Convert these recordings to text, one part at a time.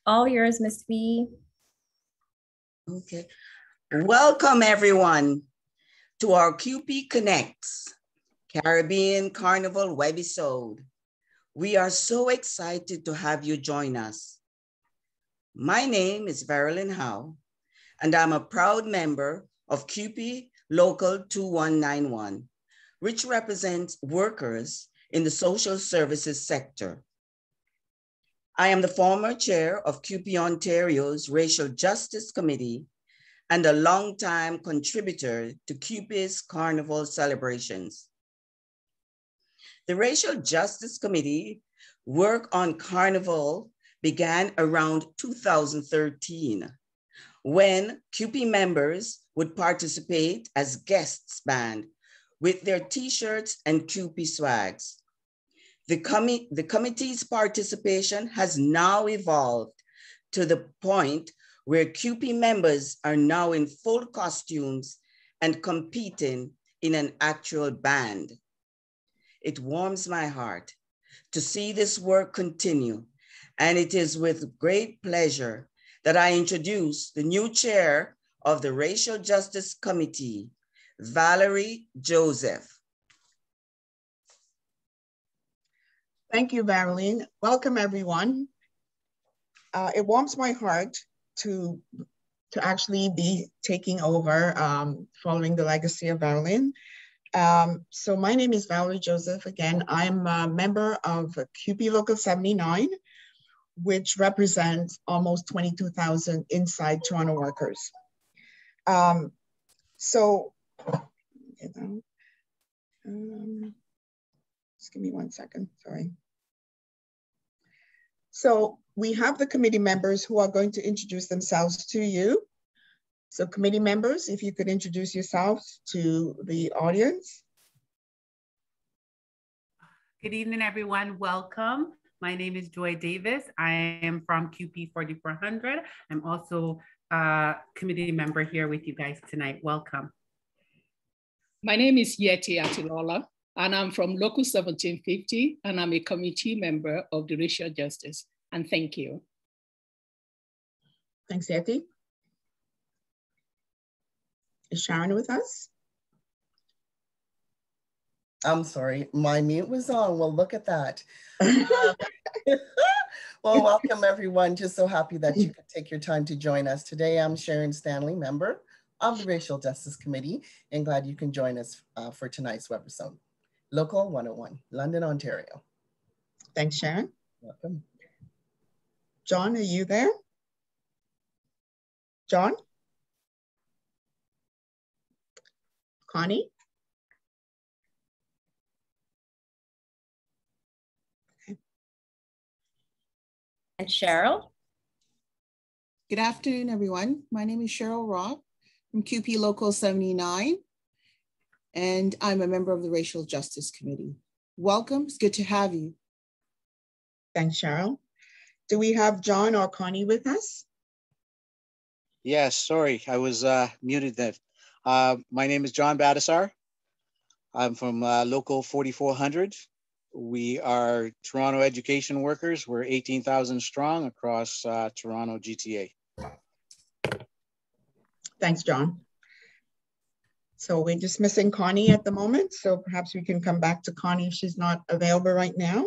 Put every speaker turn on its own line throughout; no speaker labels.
All yours, Miss B.
Okay. Welcome everyone to our CUPE Connects Caribbean Carnival webisode. We are so excited to have you join us. My name is Verilyn Howe, and I'm a proud member of CUPE Local 2191, which represents workers in the social services sector. I am the former chair of CUPE Ontario's Racial Justice Committee and a longtime contributor to CUPE's Carnival celebrations. The Racial Justice Committee work on Carnival began around 2013, when CUPE members would participate as guests band with their t-shirts and CUPE swags. The committee's participation has now evolved to the point where CUPE members are now in full costumes and competing in an actual band. It warms my heart to see this work continue, and it is with great pleasure that I introduce the new chair of the Racial Justice Committee, Valerie Joseph.
Thank you, Verilyn. Welcome, everyone. It warms my heart to actually be taking over following the legacy of Verilyn. So my name is Valerie Joseph. Again, I'm a member of CUPE Local 79, which represents almost 22,000 inside Toronto workers. Just give me 1 second, sorry. So we have the committee members who are going to introduce themselves to you. So committee members, if you could introduce yourselves to the audience.
Good evening, everyone. Welcome. My name is Joy Davis. I am from CUPE 4400. I'm also a committee member here with you guys tonight. Welcome.
My name is Yeti Atilola, and I'm from Local 1750, and I'm a committee member of the Racial Justice. And thank you.
Thanks, Yeti. Is Sharon with us?
I'm sorry, my mute was on. Well, look at that. Well, welcome everyone. Just so happy that you could take your time to join us today. I'm Sharon Stanley, member of the Racial Justice Committee, and glad you can join us for tonight's webisode. Local 101, London, Ontario.
Thanks, Sharon.
Welcome.
John, are you there? John? Connie?
Okay. And Cheryl?
Good afternoon, everyone. My name is Cheryl Robb from CUPE Local 79, and I'm a member of the Racial Justice Committee. Welcome, it's good to have you.
Thanks, Cheryl. Do we have John or Connie with us?
Yes, sorry, I was muted there. My name is John Badisar. I'm from Local 4400. We are Toronto education workers. We're 18,000 strong across Toronto GTA.
Thanks, John. So we're just missing Connie at the moment. So perhaps we can come back to Connie if she's not available right now.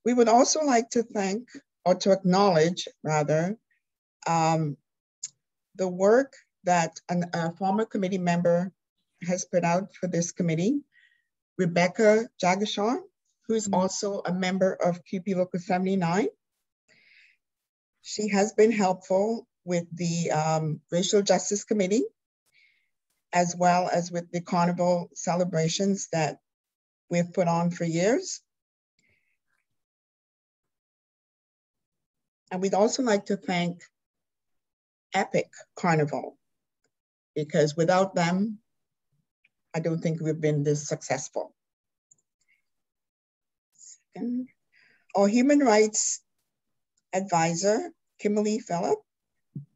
We would also like to thank, or to acknowledge rather, the work that a former committee member has put out for this committee, Rebecca Jagashaw, who is also a member of CUPE Local 79. She has been helpful with the Racial Justice Committee, as well as with the carnival celebrations that we've put on for years. And we'd also like to thank Epic Carnival, because without them, I don't think we've been this successful. Second. Our human rights advisor, Kimberly Phillip.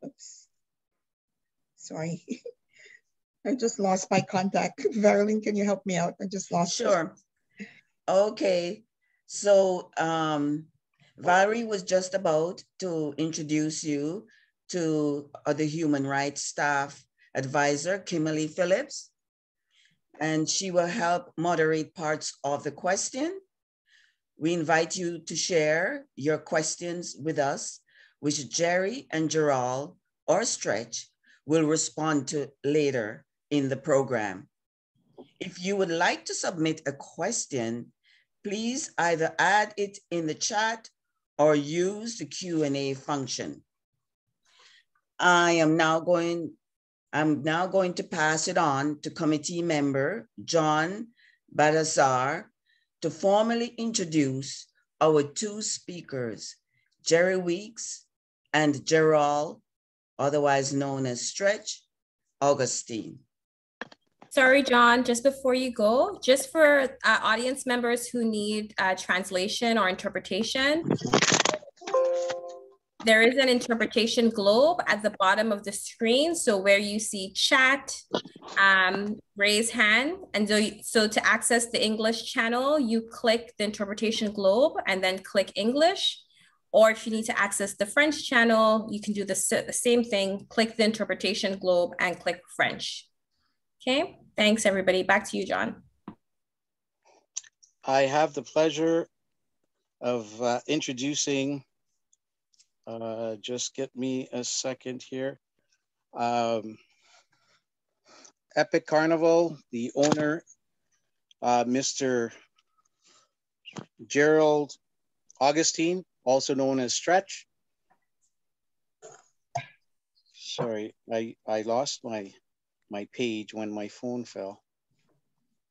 Oops. Sorry. I just lost my contact. Verilyn, can you help me out? I just lost it.
Sure. Okay. So Valerie was just about to introduce you to the human rights staff advisor, Kimberly Phillips, and she will help moderate parts of the question. We invite you to share your questions with us, which Jerry and Gerald or Stretch will respond to later in the program. If you would like to submit a question, please either add it in the chat or use the Q&A function. I'm now going to pass it on to committee member John Balazar to formally introduce our two speakers, Jerry Weeks and Gerald, otherwise known as Stretch Augustine.
Sorry, John, just before you go, just for audience members who need translation or interpretation, there is an interpretation globe at the bottom of the screen. So where you see chat, raise hand. And so to access the English channel, you click the interpretation globe and then click English. Or if you need to access the French channel, you can do the same thing, click the interpretation globe and click French. Okay, thanks everybody. Back to you, John.
I have the pleasure of introducing, just get me a second here. Epic Carnival, the owner, Mr. Gerald Augustine, also known as Stretch. Sorry, I lost my page when my phone fell.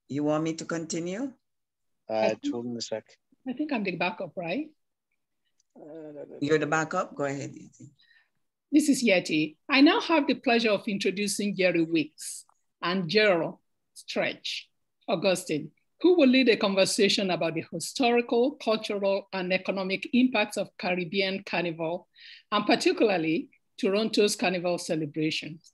You want me to continue?
Hold on a sec.
I think I'm the backup, right?
You're the backup? Go ahead.
This is Yeti. I now have the pleasure of introducing Jerry Weeks and Gerald Stretch Augustine, who will lead a conversation about the historical, cultural, and economic impacts of Caribbean Carnival, and particularly Toronto's Carnival celebrations.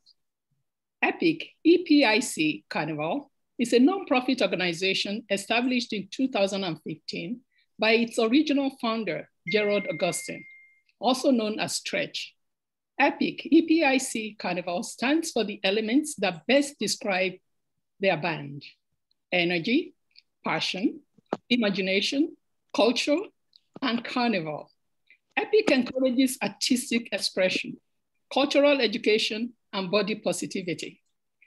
EPIC, EPIC Carnival, is a nonprofit organization established in 2015 by its original founder, Gerald Augustine, also known as Stretch. EPIC, EPIC Carnival stands for the elements that best describe their band: energy, passion, imagination, culture, and carnival. EPIC encourages artistic expression, cultural education, and body positivity.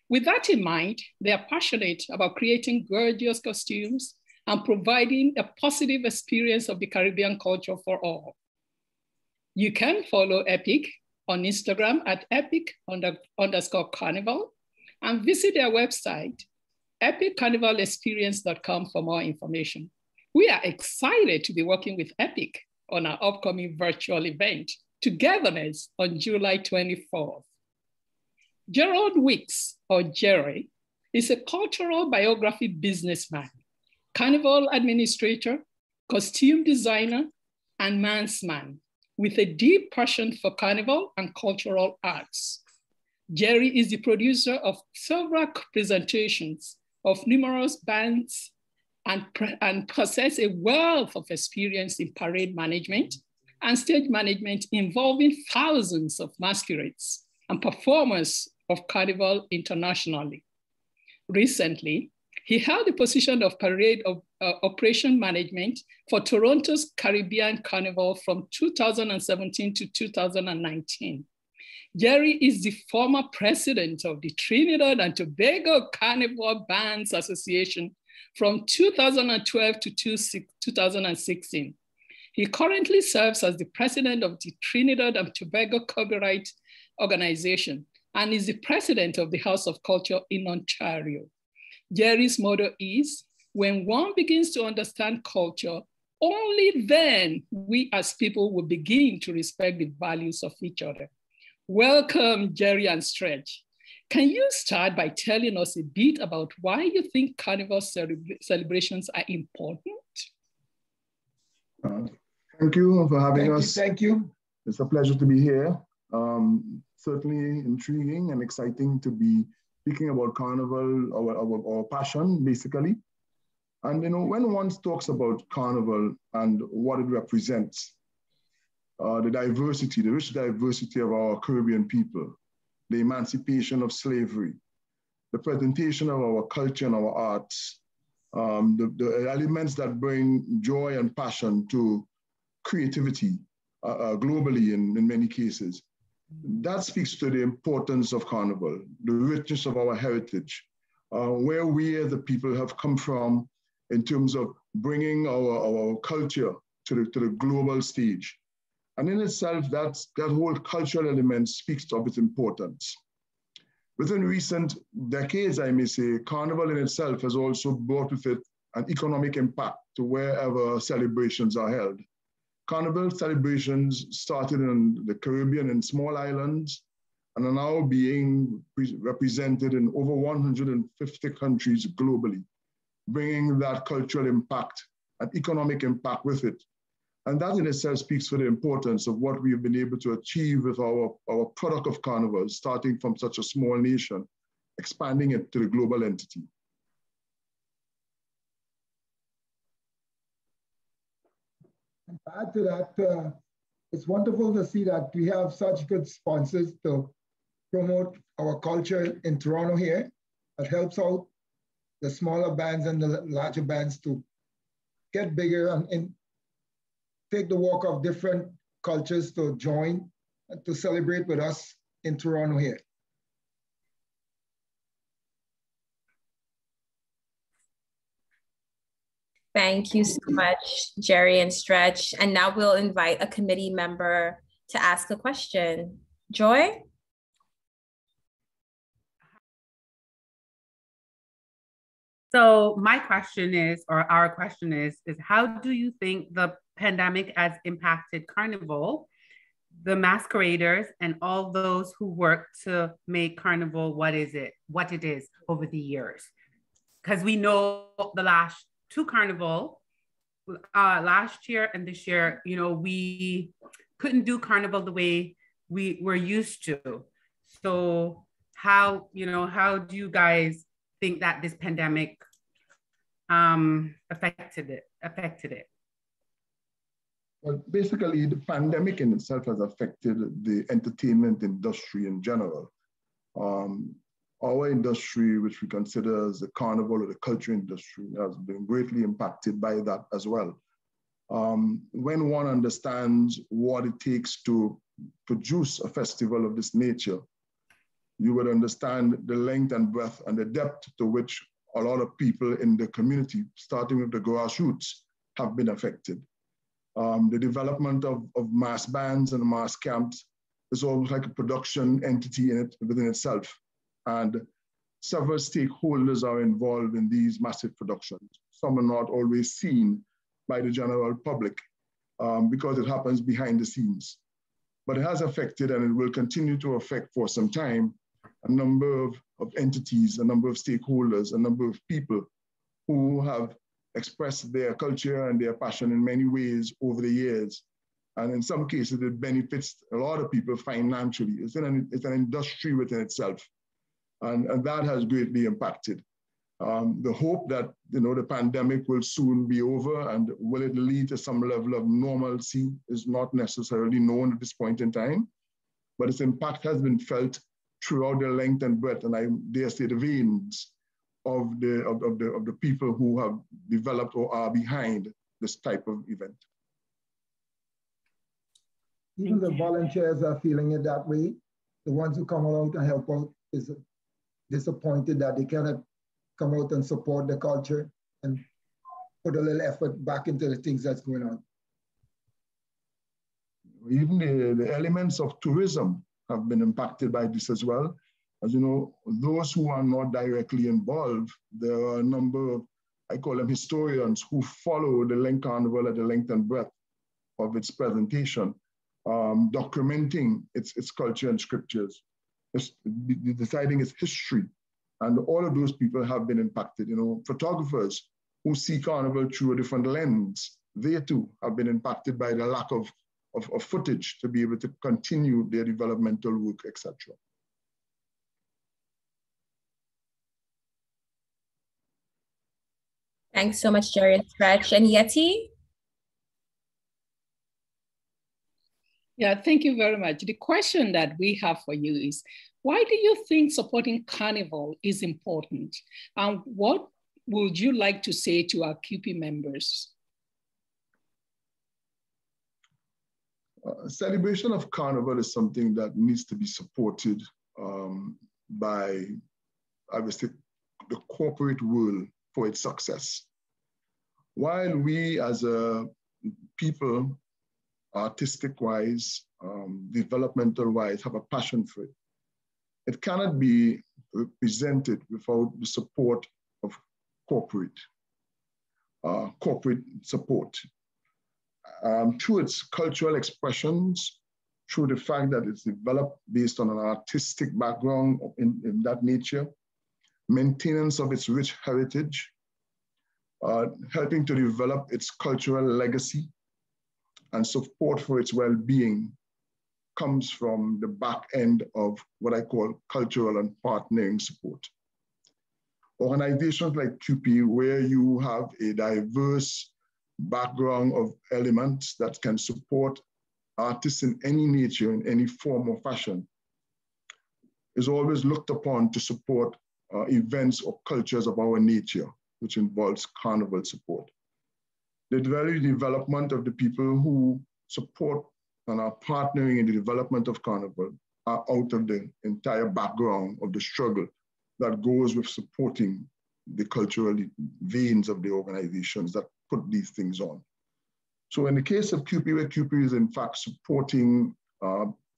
With that in mind, they are passionate about creating gorgeous costumes and providing a positive experience of the Caribbean culture for all. You can follow EPIC on Instagram at epic_carnival and visit their website, epiccarnivalexperience.com, for more information. We are excited to be working with EPIC on our upcoming virtual event, Togetherness, on July 24th. Gerald Weeks, or Jerry, is a cultural biography businessman, carnival administrator, costume designer, and mansman with a deep passion for carnival and cultural arts. Jerry is the producer of several presentations of numerous bands and possess a wealth of experience in parade management and stage management involving thousands of masquerades and performers of Carnival internationally. Recently, he held the position of parade operation management for Toronto's Caribbean Carnival from 2017 to 2019. Jerry is the former president of the Trinidad and Tobago Carnival Bands Association from 2012 to 2016. He currently serves as the president of the Trinidad and Tobago Copyright Organization and is the president of the House of Culture in Ontario. Jerry's motto is, when one begins to understand culture, only then we as people will begin to respect the values of each other. Welcome, Jerry and Stretch. Can you start by telling us a bit about why you think Carnival celebrations are important?
Thank you for having us.
Thank you.
It's a pleasure to be here. Certainly intriguing and exciting to be speaking about Carnival, our passion, basically. And when one talks about Carnival and what it represents, the diversity, the rich diversity of our Caribbean people, the emancipation of slavery, the presentation of our culture and our arts, the elements that bring joy and passion to creativity globally in many cases. That speaks to the importance of Carnival, the richness of our heritage, where we as the people have come from in terms of bringing our culture to the global stage. And in itself, that whole cultural element speaks of its importance. Within recent decades, I may say, Carnival in itself has also brought with it an economic impact to wherever celebrations are held. Carnival celebrations started in the Caribbean and small islands and are now being represented in over 150 countries globally, bringing that cultural impact and economic impact with it. And that in itself speaks for the importance of what we have been able to achieve with our product of Carnival, starting from such a small nation, expanding it to the global entity.
And to add to that, it's wonderful to see that we have such good sponsors to promote our culture in Toronto here. That helps out the smaller bands and the larger bands to get bigger and take the walk of different cultures to join and to celebrate with us in Toronto here.
Thank you so much, Jerry and Stretch. And now we'll invite a committee member to ask a question. Joy?
So my question is, or our question is how do you think the pandemic has impacted Carnival, the masqueraders, and all those who work to make Carnival what it is over the years? Because we know the last two Carnival, last year and this year, we couldn't do Carnival the way we were used to. So how do you guys think that this pandemic affected it?
Well, basically, the pandemic in itself has affected the entertainment industry in general. Our industry, which we consider as the Carnival or the culture industry, has been greatly impacted by that as well. When one understands what it takes to produce a festival of this nature, you would understand the length and breadth and the depth to which a lot of people in the community, starting with the grassroots, have been affected. The development of mass bands and mass camps is almost like a production entity within itself. And several stakeholders are involved in these massive productions. Some are not always seen by the general public because it happens behind the scenes. But it has affected, and it will continue to affect for some time, a number of entities, a number of stakeholders, a number of people who have expressed their culture and their passion in many ways over the years. And in some cases, it benefits a lot of people financially. It's an industry within itself. And that has greatly impacted. The hope that, the pandemic will soon be over and will it lead to some level of normalcy is not necessarily known at this point in time, but its impact has been felt throughout the length and breadth, and I dare say the veins of the people who have developed or are behind this type of event.
Even the volunteers are feeling it that way. The ones who come out and help out is disappointed that they cannot come out and support the culture and put a little effort back into the things that's going on.
Even the elements of tourism have been impacted by this as well. As you know, those who are not directly involved, there are a number of, I call them historians, who follow the Lent Carnival at the length and breadth of its presentation, documenting its culture and scriptures, deciding its history. And all of those people have been impacted. Photographers who see Carnival through a different lens, they too have been impacted by the lack of footage to be able to continue their developmental work, etc.
Thanks so much, Jerry and Stretch. And Yeti?
Yeah, thank you very much. The question that we have for you is, why do you think supporting Carnival is important? And what would you like to say to our CUPE members?
Celebration of Carnival is something that needs to be supported by, I would say, the corporate world for its success. While we as a people, artistic-wise, developmental-wise, have a passion for it, it cannot be represented without the support of corporate support. Through its cultural expressions, through the fact that it's developed based on an artistic background in that nature, maintenance of its rich heritage, helping to develop its cultural legacy, and support for its well-being comes from the back end of what I call cultural and partnering support. Organizations like CUPE, where you have a diverse background of elements that can support artists in any nature, in any form or fashion, is always looked upon to support events or cultures of our nature, which involves Carnival support. The very development of the people who support and are partnering in the development of Carnival are out of the entire background of the struggle that goes with supporting the cultural veins of the organizations that put these things on. So in the case of CUPE, where CUPE is in fact supporting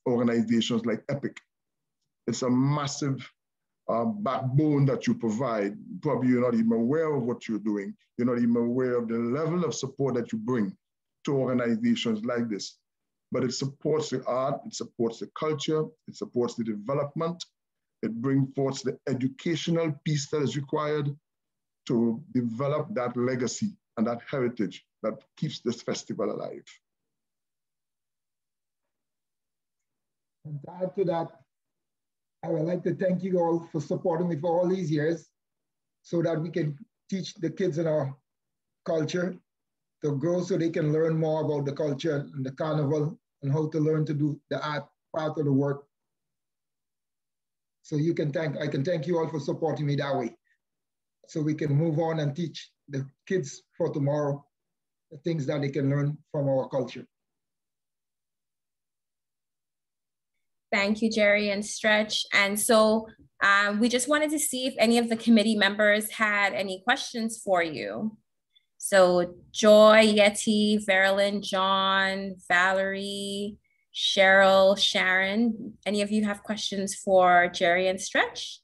organizations like EPIC, it's a massive backbone that you provide. Probably you're not even aware of what you're doing. You're not even aware of the level of support that you bring to organizations like this. But it supports the art, it supports the culture, it supports the development, it brings forth the educational piece that is required to develop that legacy and that heritage that keeps this festival alive.
And to add to that, I would like to thank you all for supporting me for all these years so that we can teach the kids in our culture to grow so they can learn more about the culture and the Carnival and how to learn to do the art part of the work. So I can thank you all for supporting me that way. So we can move on and teach the kids for tomorrow the things that they can learn from our culture.
Thank you, Jerry and Stretch. And so we just wanted to see if any of the committee members had any questions for you. So Joy, Yeti, Verilyn, John, Valerie, Cheryl, Sharon, any of you have questions for Jerry and Stretch?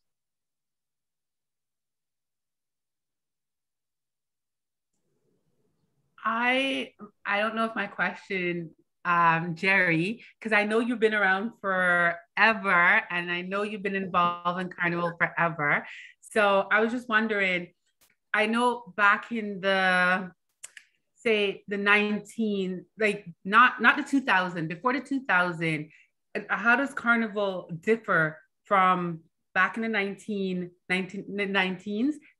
I don't know if my question, Jerry, because I know you've been around forever and I know you've been involved in Carnival forever. So I was just wondering, I know back in the, say the 19, like not the 2000, before the 2000, how does Carnival differ from back in the 19s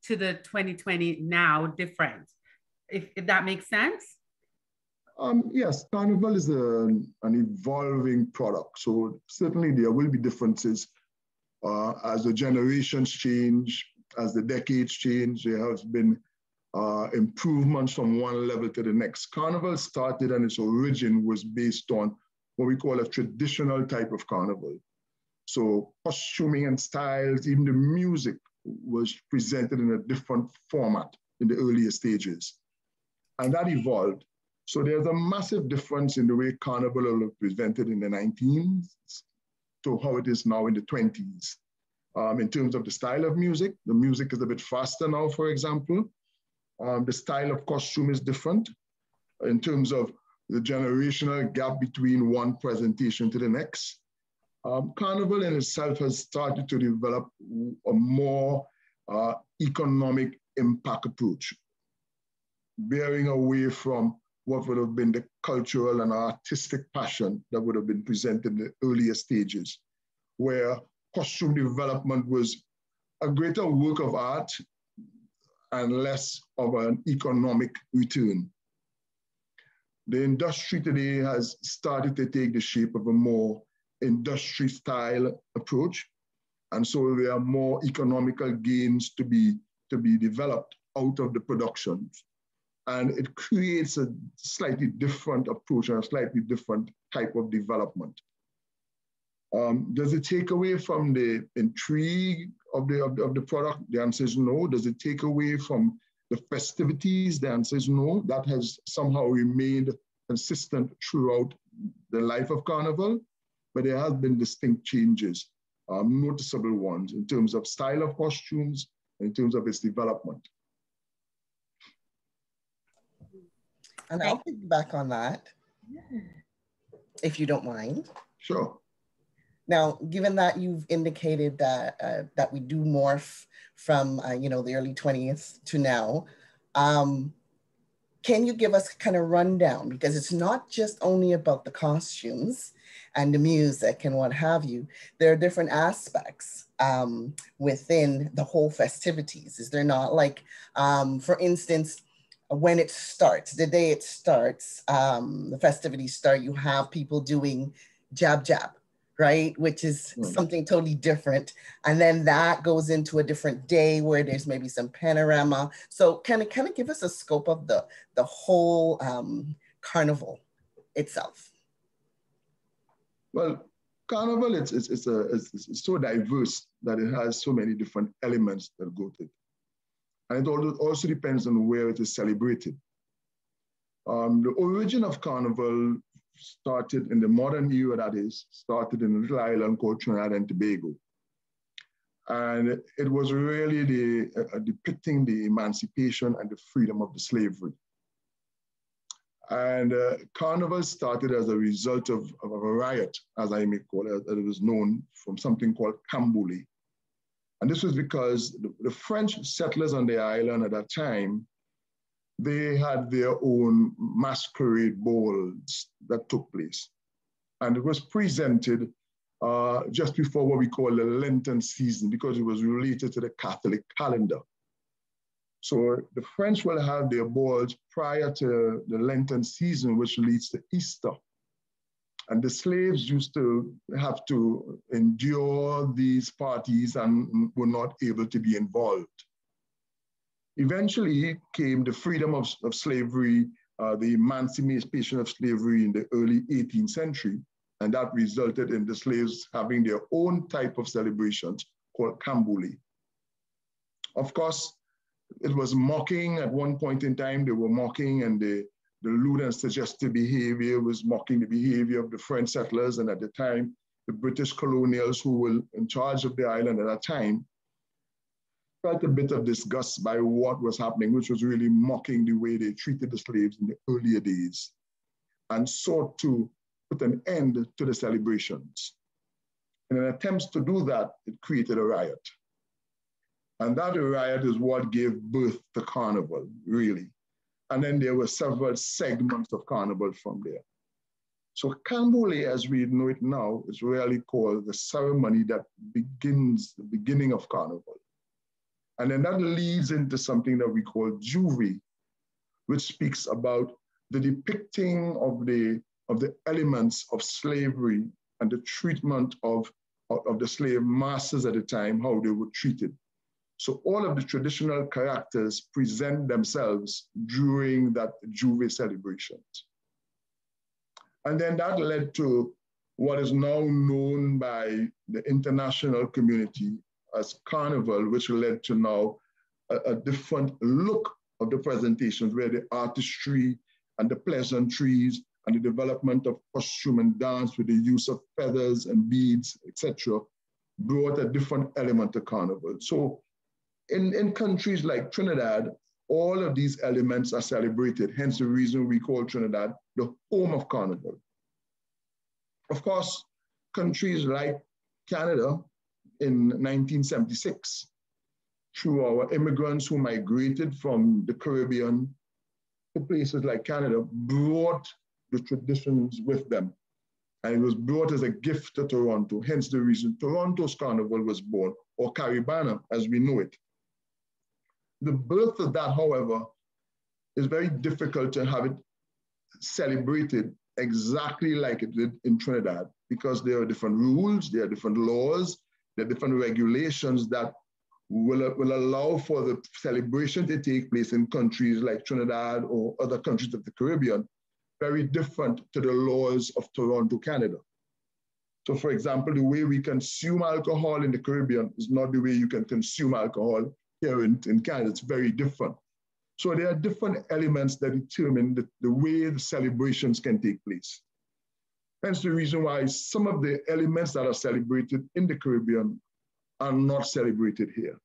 to the 2020 now different, if that makes sense?
Yes, Carnival is an evolving product. So certainly there will be differences as the generations change, as the decades change. There has been improvements from one level to the next. Carnival started and its origin was based on what we call a traditional type of carnival. So costuming and styles, even the music was presented in a different format in the earlier stages. And that evolved. So there's a massive difference in the way carnival was presented in the 19s to how it is now in the 20s. In terms of the style of music, the music is a bit faster now, for example. The style of costume is different. In terms of the generational gap between one presentation to the next. Carnival in itself has started to develop a more economic impact approach, bearing away from what would have been the cultural and artistic passion that would have been presented in the earlier stages, where costume development was a greater work of art and less of an economic return. The industry today has started to take the shape of a more industry style approach. And so there are more economical gains to be developed out of the productions. And it creates a slightly different approach and a slightly different type of development. Does it take away from the intrigue of the product? The answer is no. Does it take away from the festivities? The answer is no. That has somehow remained consistent throughout the life of Carnival, but there have been distinct changes, noticeable ones in terms of style of costumes, in terms of its development.
And I'll piggyback on that, if you don't mind.
Sure.
Now, given that you've indicated that that we do morph from the early 20s to now, can you give us kind of rundown? Because it's not just only about the costumes and the music and what have you. There are different aspects within the whole festivities. Is there not? Like, for instance, when it starts, the day it starts, the festivities start, you have people doing jab jab, right? Which is something totally different. And then that goes into a different day where there's maybe some panorama. So kind of give us a scope of the whole carnival itself.
Well, Carnival, it's so diverse that it has so many different elements that go to it. And it also depends on where it is celebrated. The origin of Carnival started in the modern era, that is, started in a little island called Trinidad and Tobago. And it was really depicting the emancipation and the freedom of the slavery. And Carnival started as a result of a riot, as I may call it, that it was known from something called Cambouli. And this was because the French settlers on the island at that time, they had their own masquerade balls that took place. And it was presented just before what we call the Lenten season, because it was related to the Catholic calendar. So the French will have their balls prior to the Lenten season, which leads to Easter. And the slaves used to have to endure these parties and were not able to be involved. Eventually came the freedom of slavery, the emancipation of slavery in the early 18th century. And that resulted in the slaves having their own type of celebrations called Cambouli. Of course, it was mocking at one point in time. They were mocking, and the lewd and suggestive behavior was mocking the behavior of the French settlers. And at the time, the British colonials who were in charge of the island at that time felt a bit of disgust by what was happening, which was really mocking the way they treated the slaves in the earlier days, and sought to put an end to the celebrations. In an attempt to do that, it created a riot. And that riot is what gave birth to Carnival, really. And then there were several segments of Carnival from there. So Candomblé, as we know it now, is really called the ceremony that begins the beginning of Carnival. And then that leads into something that we call Juve, which speaks about the depicting of the elements of slavery and the treatment of the slave masters at the time, how they were treated. So all of the traditional characters present themselves during that Juve celebrations. And then that led to what is now known by the international community as Carnival, which led to now a different look of the presentations, where the artistry and the pleasantries and the development of costume and dance with the use of feathers and beads, etc., brought a different element to Carnival. So in countries like Trinidad, all of these elements are celebrated, hence the reason we call Trinidad the home of Carnival. Of course, countries like Canada in 1976, through our immigrants who migrated from the Caribbean to places like Canada, brought the traditions with them. And it was brought as a gift to Toronto, hence the reason Toronto's Carnival was born, or Caribana as we know it. The birth of that, however, is very difficult to have it celebrated exactly like it did in Trinidad, because there are different rules, there are different laws, there are different regulations that will allow for the celebration to take place in countries like Trinidad or other countries of the Caribbean, very different to the laws of Toronto, Canada. So for example, the way we consume alcohol in the Caribbean is not the way you can consume alcohol here in Canada. It's very different. So there are different elements that determine the way the celebrations can take place. Hence the reason why some of the elements that are celebrated in the Caribbean are not celebrated here.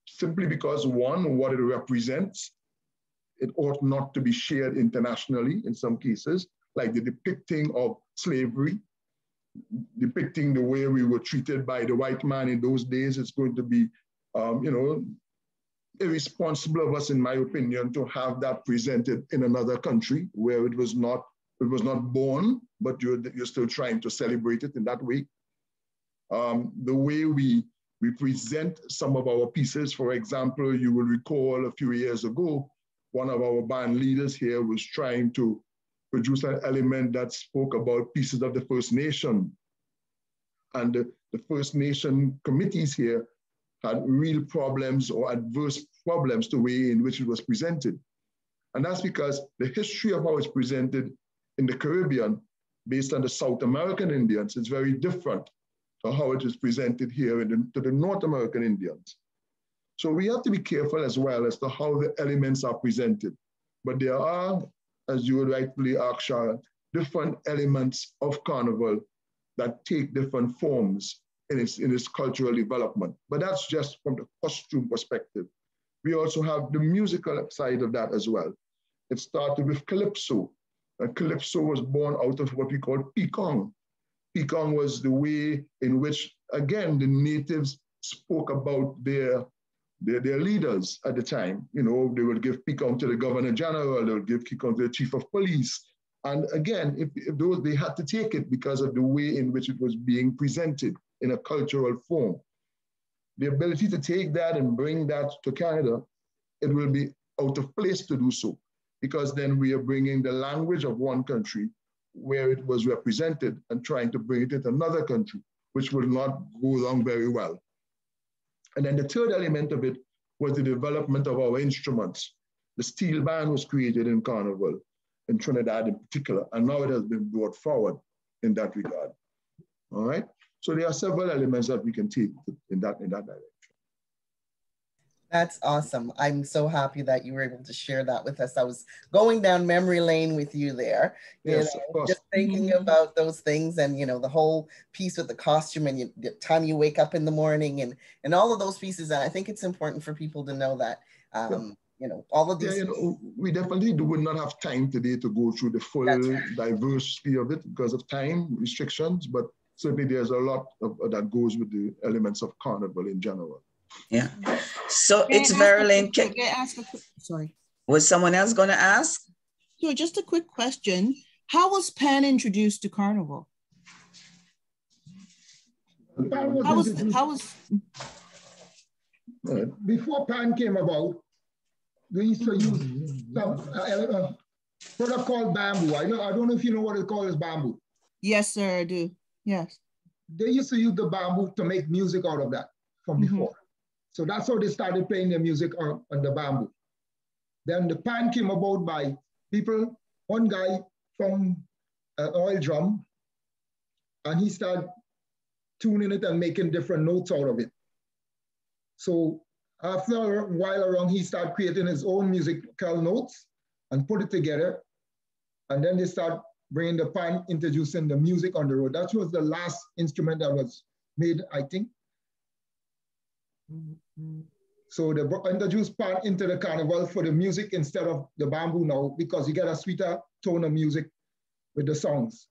Simply because, one, what it represents, it ought not to be shared internationally in some cases, like the depicting of slavery, depicting the way we were treated by the white man in those days. It's going to be, irresponsible of us, in my opinion, to have that presented in another country where it was not born, but you're still trying to celebrate it in that way. The way we present some of our pieces, for example, you will recall a few years ago, one of our band leaders here was trying to produce an element that spoke about pieces of the First Nation. And the First Nation committees here had real problems or adverse problems to the way in which it was presented. And that's because the history of how it's presented in the Caribbean, based on the South American Indians, is very different to how it is presented here to the North American Indians. So we have to be careful as well as to how the elements are presented. But there are, as you would rightfully ask, Sharon, different elements of Carnival that take different forms in its cultural development. But that's just from the costume perspective. We also have the musical side of that as well. It started with Calypso. And Calypso was born out of what we call Pekong. Pekong was the way in which, again, the natives spoke about their leaders at the time. You know, they would give Pekong to the Governor General, they would give Pekong to the Chief of Police. And again, if those, they had to take it because of the way in which it was being presented in a cultural form. The ability to take that and bring that to Canada, it will be out of place to do so, because then we are bringing the language of one country where it was represented and trying to bring it into another country, which will not go along very well. And then the third element of it was the development of our instruments. The steel band was created in Carnival, in Trinidad in particular, and now it has been brought forward in that regard. All right? So there are several elements that we can take in that direction.
That's awesome. I'm so happy that you were able to share that with us. I was going down memory lane with you there.
Yes, of course.
Just thinking about those things, and the whole piece with the costume and the time you wake up in the morning and all of those pieces. And I think it's important for people to know that all of these.
We definitely would not have time today to go through the full diversity of it because of time restrictions, but certainly there's a lot that goes with the elements of Carnival in general.
Yeah. So it's Marilyn.
Sorry.
Was someone else going to ask?
So just a quick question. How was Pan introduced to Carnival?
Before Pan came about, they used to use some product called bamboo. I don't know if you know what it's called as bamboo.
Yes, sir, I do. Yes.
They used to use the bamboo to make music out of that from before. So that's how they started playing their music on the bamboo. Then the pan came about by people, one guy from an oil drum, and he started tuning it and making different notes out of it. So after a while around, he started creating his own musical notes and put it together. And then they start bringing the pan, introducing the music on the road. That was the last instrument that was made, I think. So they introduced pan into the carnival for the music instead of the bamboo now, because you get a sweeter tone of music with the songs.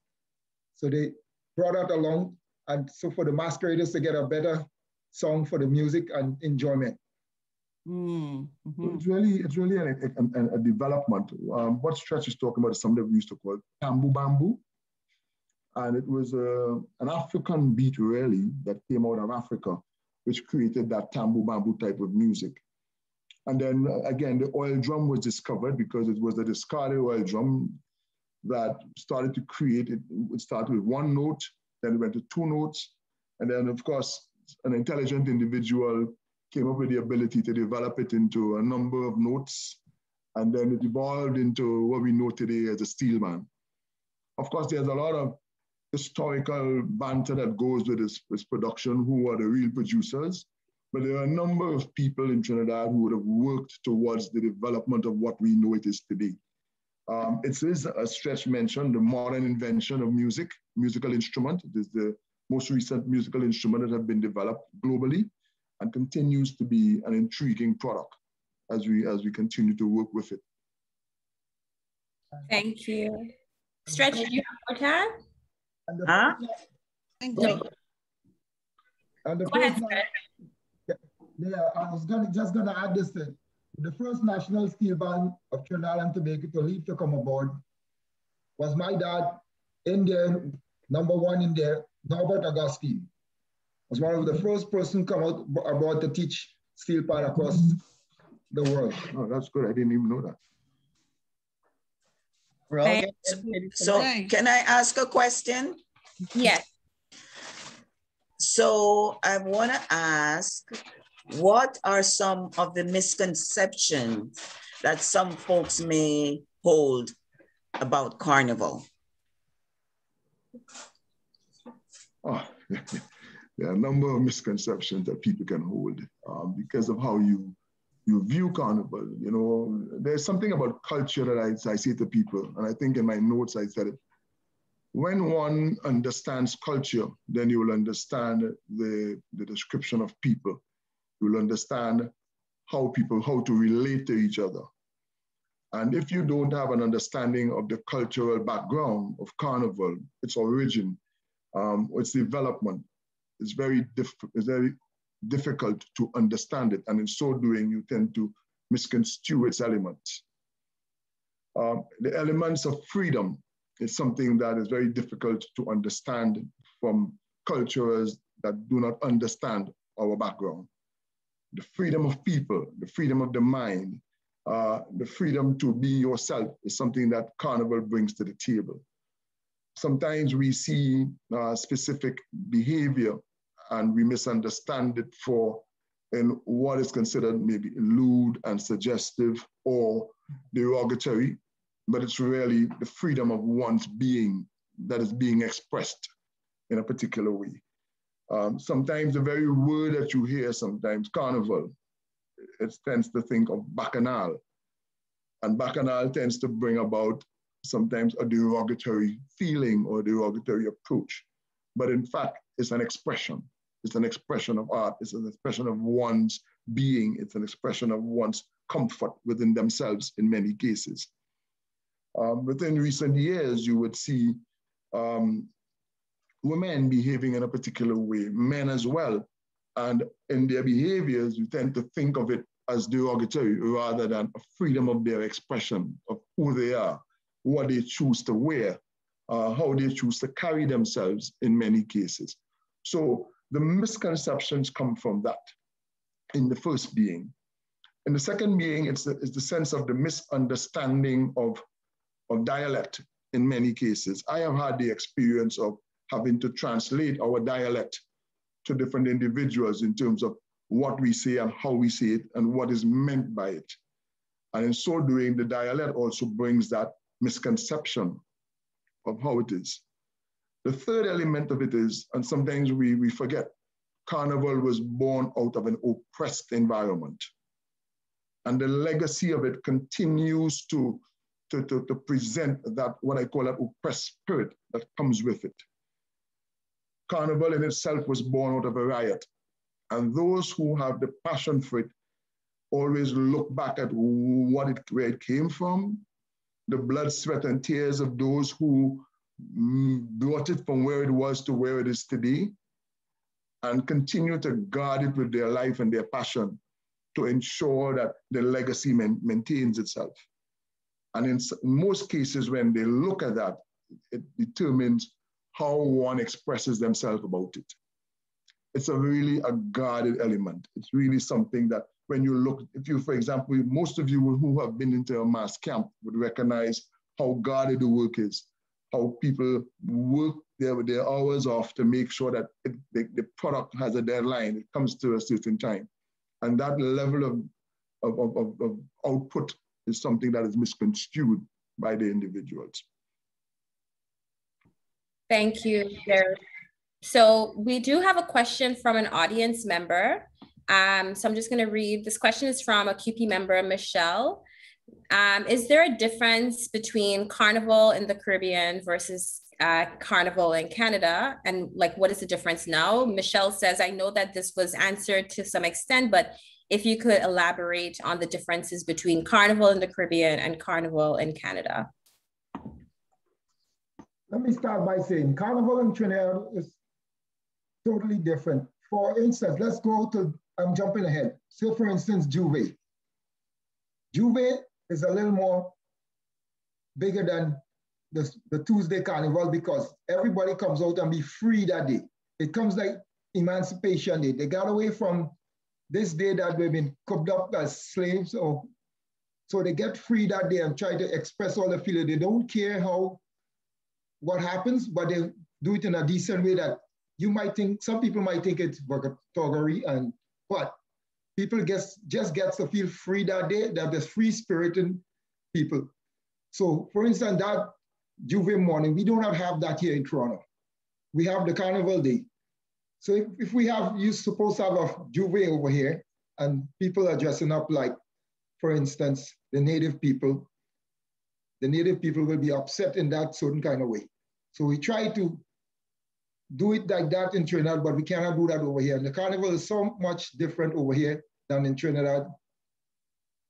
So they brought that along, and so for the masqueraders to get a better song for the music and enjoyment.
It's really a development. What Stretch is talking about is something we used to call tambu bamboo. And it was an African beat really that came out of Africa, which created that tambu bamboo type of music. And then again, the oil drum was discovered because it was the discarded oil drum that started to create it. It started with one note, then it went to two notes. And then of course, an intelligent individual came up with the ability to develop it into a number of notes. And then it evolved into what we know today as a steel band. Of course, there's a lot of historical banter that goes with this production, who are the real producers. But there are a number of people in Trinidad who would have worked towards the development of what we know it is today. It is, as Stretch mentioned, the modern invention of music, musical instrument. It is the most recent musical instrument that have been developed globally and continues to be an intriguing product as we continue to work with it.
Thank you. Stretch, you have more time?
And the first I was just gonna add this thing. The first national steel band of Trinidad and Tobago to leave to come aboard was my dad in there, #1 in there, Norbert Augustine. Was one of the first person come out aboard to teach steel pan across the world.
Oh, that's good. I didn't even know that.
So can I ask a question?
Yes.
So I want to ask, what are some of the misconceptions that some folks may hold about Carnival?
Oh, there are a number of misconceptions that people can hold because of how you view Carnival. You know, there's something about culture that I say to people, and I think in my notes I said it. When one understands culture, then you will understand the description of people. You will understand how to relate to each other. And if you don't have an understanding of the cultural background of Carnival, its origin, its development, it's very difficult to understand it. And in so doing, you tend to misconstrue its elements. The elements of freedom is something that is very difficult to understand from cultures that do not understand our background. The freedom of people, the freedom of the mind, the freedom to be yourself is something that Carnival brings to the table. Sometimes we see specific behavior and we misunderstand it in what is considered maybe lewd and suggestive or derogatory, but it's really the freedom of one's being that is being expressed in a particular way. Sometimes the very word that you hear, sometimes Carnival, it tends to think of Bacchanal. And Bacchanal tends to bring about sometimes a derogatory feeling or derogatory approach. But in fact, it's an expression. It's an expression of art. It's an expression of one's being. It's an expression of one's comfort within themselves in many cases. Within recent years, you would see women behaving in a particular way, men as well. And in their behaviors, you tend to think of it as derogatory rather than a freedom of their expression of who they are, what they choose to wear, how they choose to carry themselves in many cases. So the misconceptions come from that in the first being. In the second being, it's the sense of the misunderstanding of dialect in many cases. I have had the experience of having to translate our dialect to different individuals in terms of what we say and how we say it and what is meant by it. And in so doing, the dialect also brings that misconception of how it is. The third element of it is, and sometimes we forget, Carnival was born out of an oppressed environment. And the legacy of it continues to present that, what I call that oppressed spirit that comes with it. Carnival in itself was born out of a riot. And those who have the passion for it always look back at where it came from, the blood, sweat, and tears of those who brought it from where it was to where it is today, and continue to guard it with their life and their passion to ensure that the legacy maintains itself. And in most cases, when they look at that, it determines how one expresses themselves about it. It's really a guarded element. It's really something that when you look, if you, for example, most of you who have been into a mass camp would recognize how guarded the work is, how people work their hours off to make sure that the product has a deadline, it comes to a certain time. And that level of output is something that is misconstrued by the individuals.
Thank you, Jared. So we do have a question from an audience member. So I'm just going to read. This question is from a QP member, Michelle. Is there a difference between Carnival in the Caribbean versus Carnival in Canada? And like, what is the difference now? Michelle says, I know that this was answered to some extent, but if you could elaborate on the differences between Carnival in the Caribbean and Carnival in Canada.
Let me start by saying Carnival in Trinidad is totally different. For instance, let's go to, I'm jumping ahead. Say for instance, Juve. Juve is a little more bigger than the Tuesday Carnival because everybody comes out and be free that day. It comes like Emancipation Day. They got away from this day that we've been cooped up as slaves. So they get free that day and try to express all the feeling. They don't care what happens, but they do it in a decent way that you might think, some people might think it's toggery, but people just gets to feel free that day, that there's free spirit in people. So for instance, that Juve morning, we do not have that here in Toronto. We have the Carnival Day. So if we have, you're supposed to have a Juve over here and people are dressing up like, for instance, the native people will be upset in that certain kind of way. So we try to do it like that in Trinidad, but we cannot do that over here. And the Carnival is so much different over here than in Trinidad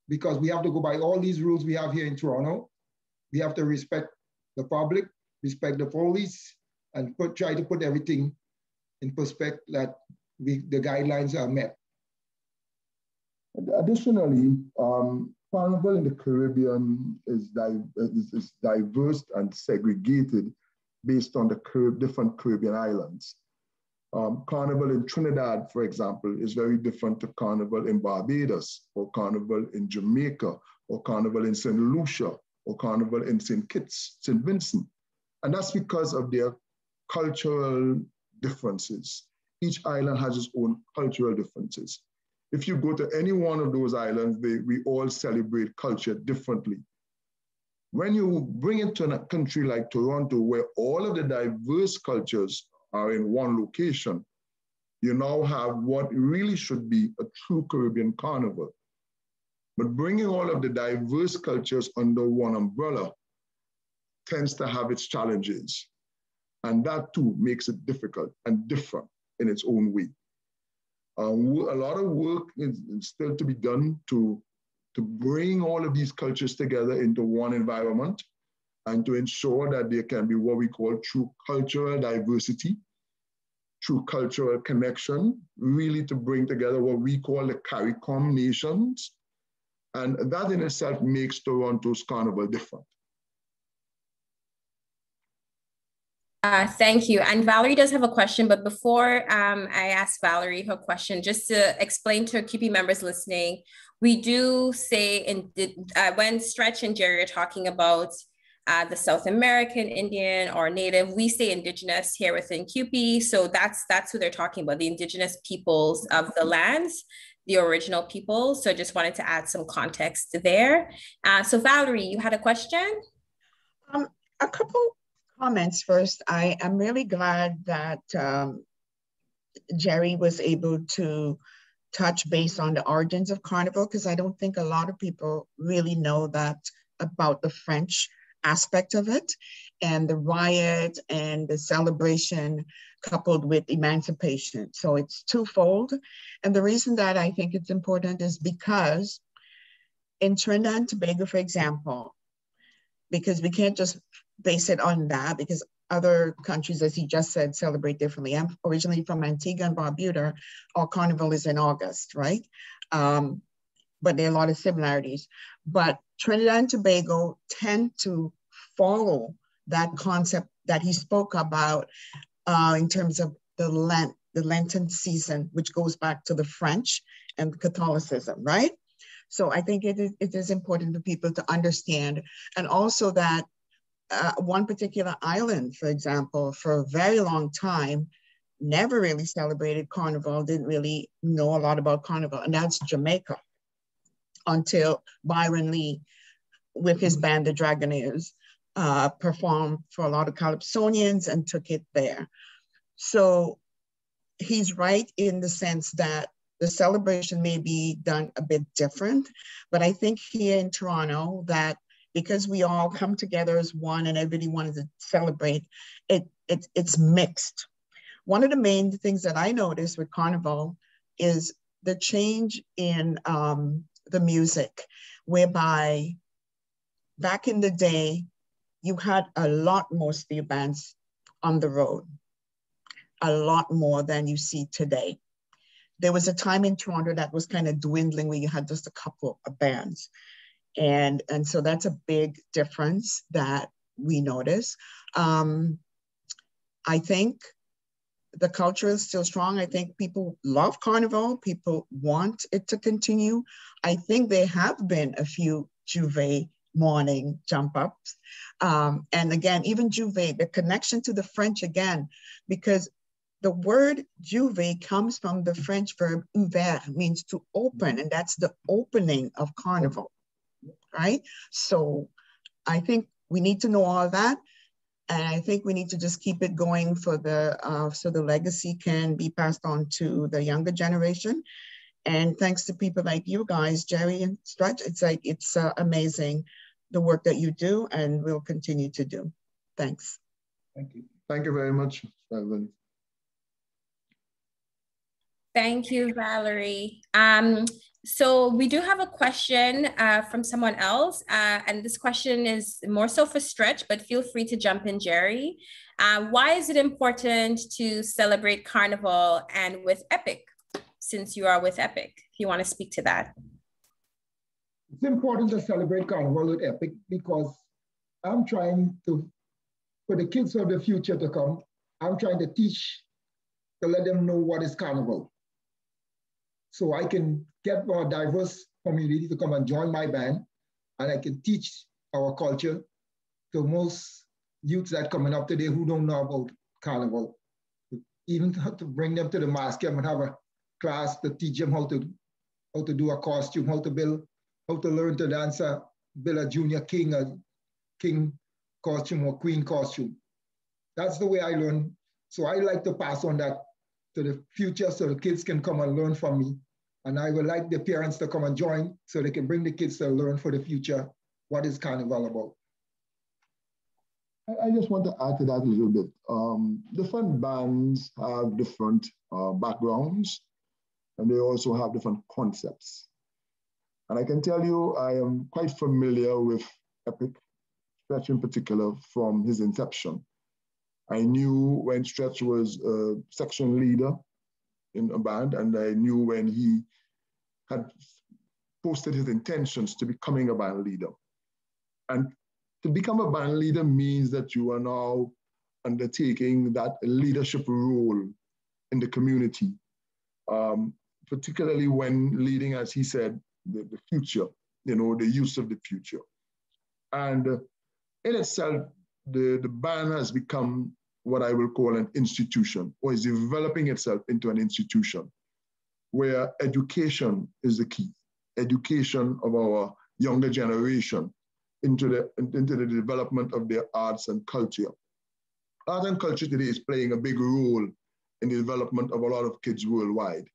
because we have to go by all these rules we have here in Toronto. We have to respect the public, respect the police, and try to put everything in perspective that the guidelines are met.
Additionally, Carnival in the Caribbean is diverse and segregated based on the different Caribbean islands. Carnival in Trinidad, for example, is very different to Carnival in Barbados, or Carnival in Jamaica, or Carnival in St. Lucia, or Carnival in St. Kitts, St. Vincent. And that's because of their cultural differences. Each island has its own cultural differences. If you go to any one of those islands, we all celebrate culture differently. When you bring it to a country like Toronto, where all of the diverse cultures are in one location, you now have what really should be a true Caribbean carnival. But bringing all of the diverse cultures under one umbrella tends to have its challenges. And that too makes it difficult and different in its own way. A lot of work is still to be done to bring all of these cultures together into one environment and to ensure that there can be what we call true cultural diversity, true cultural connection, really to bring together what we call the CARICOM nations. And that in itself makes Toronto's carnival different.
Thank you. And Valerie does have a question, but before I ask Valerie her question, just to explain to CUPE members listening, we do say when Stretch and Jerry are talking about the South American Indian or Native, we say Indigenous here within CUPE. So that's who they're talking about, the Indigenous peoples of the lands, the original people. So I just wanted to add some context there. So Valerie, you had a question?
A couple comments first. I am really glad that Jerry was able to touch base on the origins of Carnival, because I don't think a lot of people really know that about the French aspect of it, and the riot and the celebration coupled with emancipation. So it's twofold. And the reason that I think it's important is because in Trinidad and Tobago, for example, because we can't just base it on that, because other countries, as he just said, celebrate differently. I'm originally from Antigua and Barbuda. Our carnival is in August, right? But there are a lot of similarities. But Trinidad and Tobago tend to follow that concept that he spoke about in terms of the Lenten season, which goes back to the French and Catholicism, right? So I think it is important for people to understand, and also that one particular island, for example, for a very long time, never really celebrated Carnival, didn't really know a lot about Carnival, and that's Jamaica, until Byron Lee, with his band, the Dragonaires, performed for a lot of Calypsonians and took it there. So he's right in the sense that the celebration may be done a bit different, but I think here in Toronto that because we all come together as one and everybody wanted to celebrate, it's mixed. One of the main things that I noticed with Carnival is the change in the music, whereby back in the day, you had a lot more steel bands on the road, a lot more than you see today. There was a time in Toronto that was kind of dwindling where you had just a couple of bands. And so that's a big difference that we notice. I think the culture is still strong. I think people love Carnival. People want it to continue. I think there have been a few Juve morning jump ups. And again, even Juve, the connection to the French again, because the word Juve comes from the French verb ouvert, means to open, and that's the opening of Carnival, right? So I think we need to know all that. And I think we need to just keep it going for the, so the legacy can be passed on to the younger generation. And thanks to people like you guys, Jerry and Stretch, it's amazing the work that you do and will continue to do. Thanks.
Thank you. Thank you very much, Valerie.
Thank you, Valerie. So we do have a question from someone else, and this question is more so for Stretch, but feel free to jump in, Jerry. Why is it important to celebrate Carnival and with Epic, since you are with Epic? If you want to speak to that.
It's important to celebrate Carnival with Epic because I'm trying to, for the kids of the future to come, I'm trying to teach, to let them know what is Carnival. So I can get a diverse community to come and join my band, and I can teach our culture to most youths that coming up today who don't know about Carnival. Even to bring them to the mass camp and have a class to teach them how to do a costume, how to learn to dance, build a junior king, a king costume or queen costume. That's the way I learn. So I like to pass on that to the future so the kids can come and learn from me. And I would like the parents to come and join so they can bring the kids to learn for the future what is Carnival about.
I just want to add to that a little bit. Different bands have different backgrounds, and they also have different concepts. And I can tell you, I am quite familiar with Epic, Stretch in particular, from his inception. I knew when Stretch was a section leader in a band, and I knew when he had posted his intentions to becoming a band leader. And to become a band leader means that you are now undertaking that leadership role in the community, particularly when leading, as he said, the future, you know, the use of the future. And in itself, the band has become what I will call an institution, or is developing itself into an institution where education is the key. Education of our younger generation into the development of their arts and culture. Art and culture today is playing a big role in the development of a lot of kids worldwide,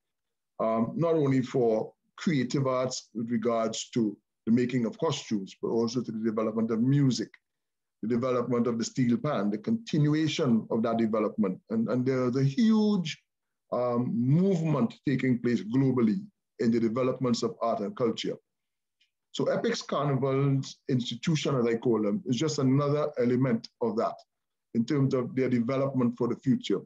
not only for creative arts with regards to the making of costumes, but also to the development of music, the development of the steel pan, the continuation of that development. And there's a huge movement taking place globally in the developments of art and culture. So Epic's Carnival's institution, as I call them, is just another element of that in terms of their development for the future.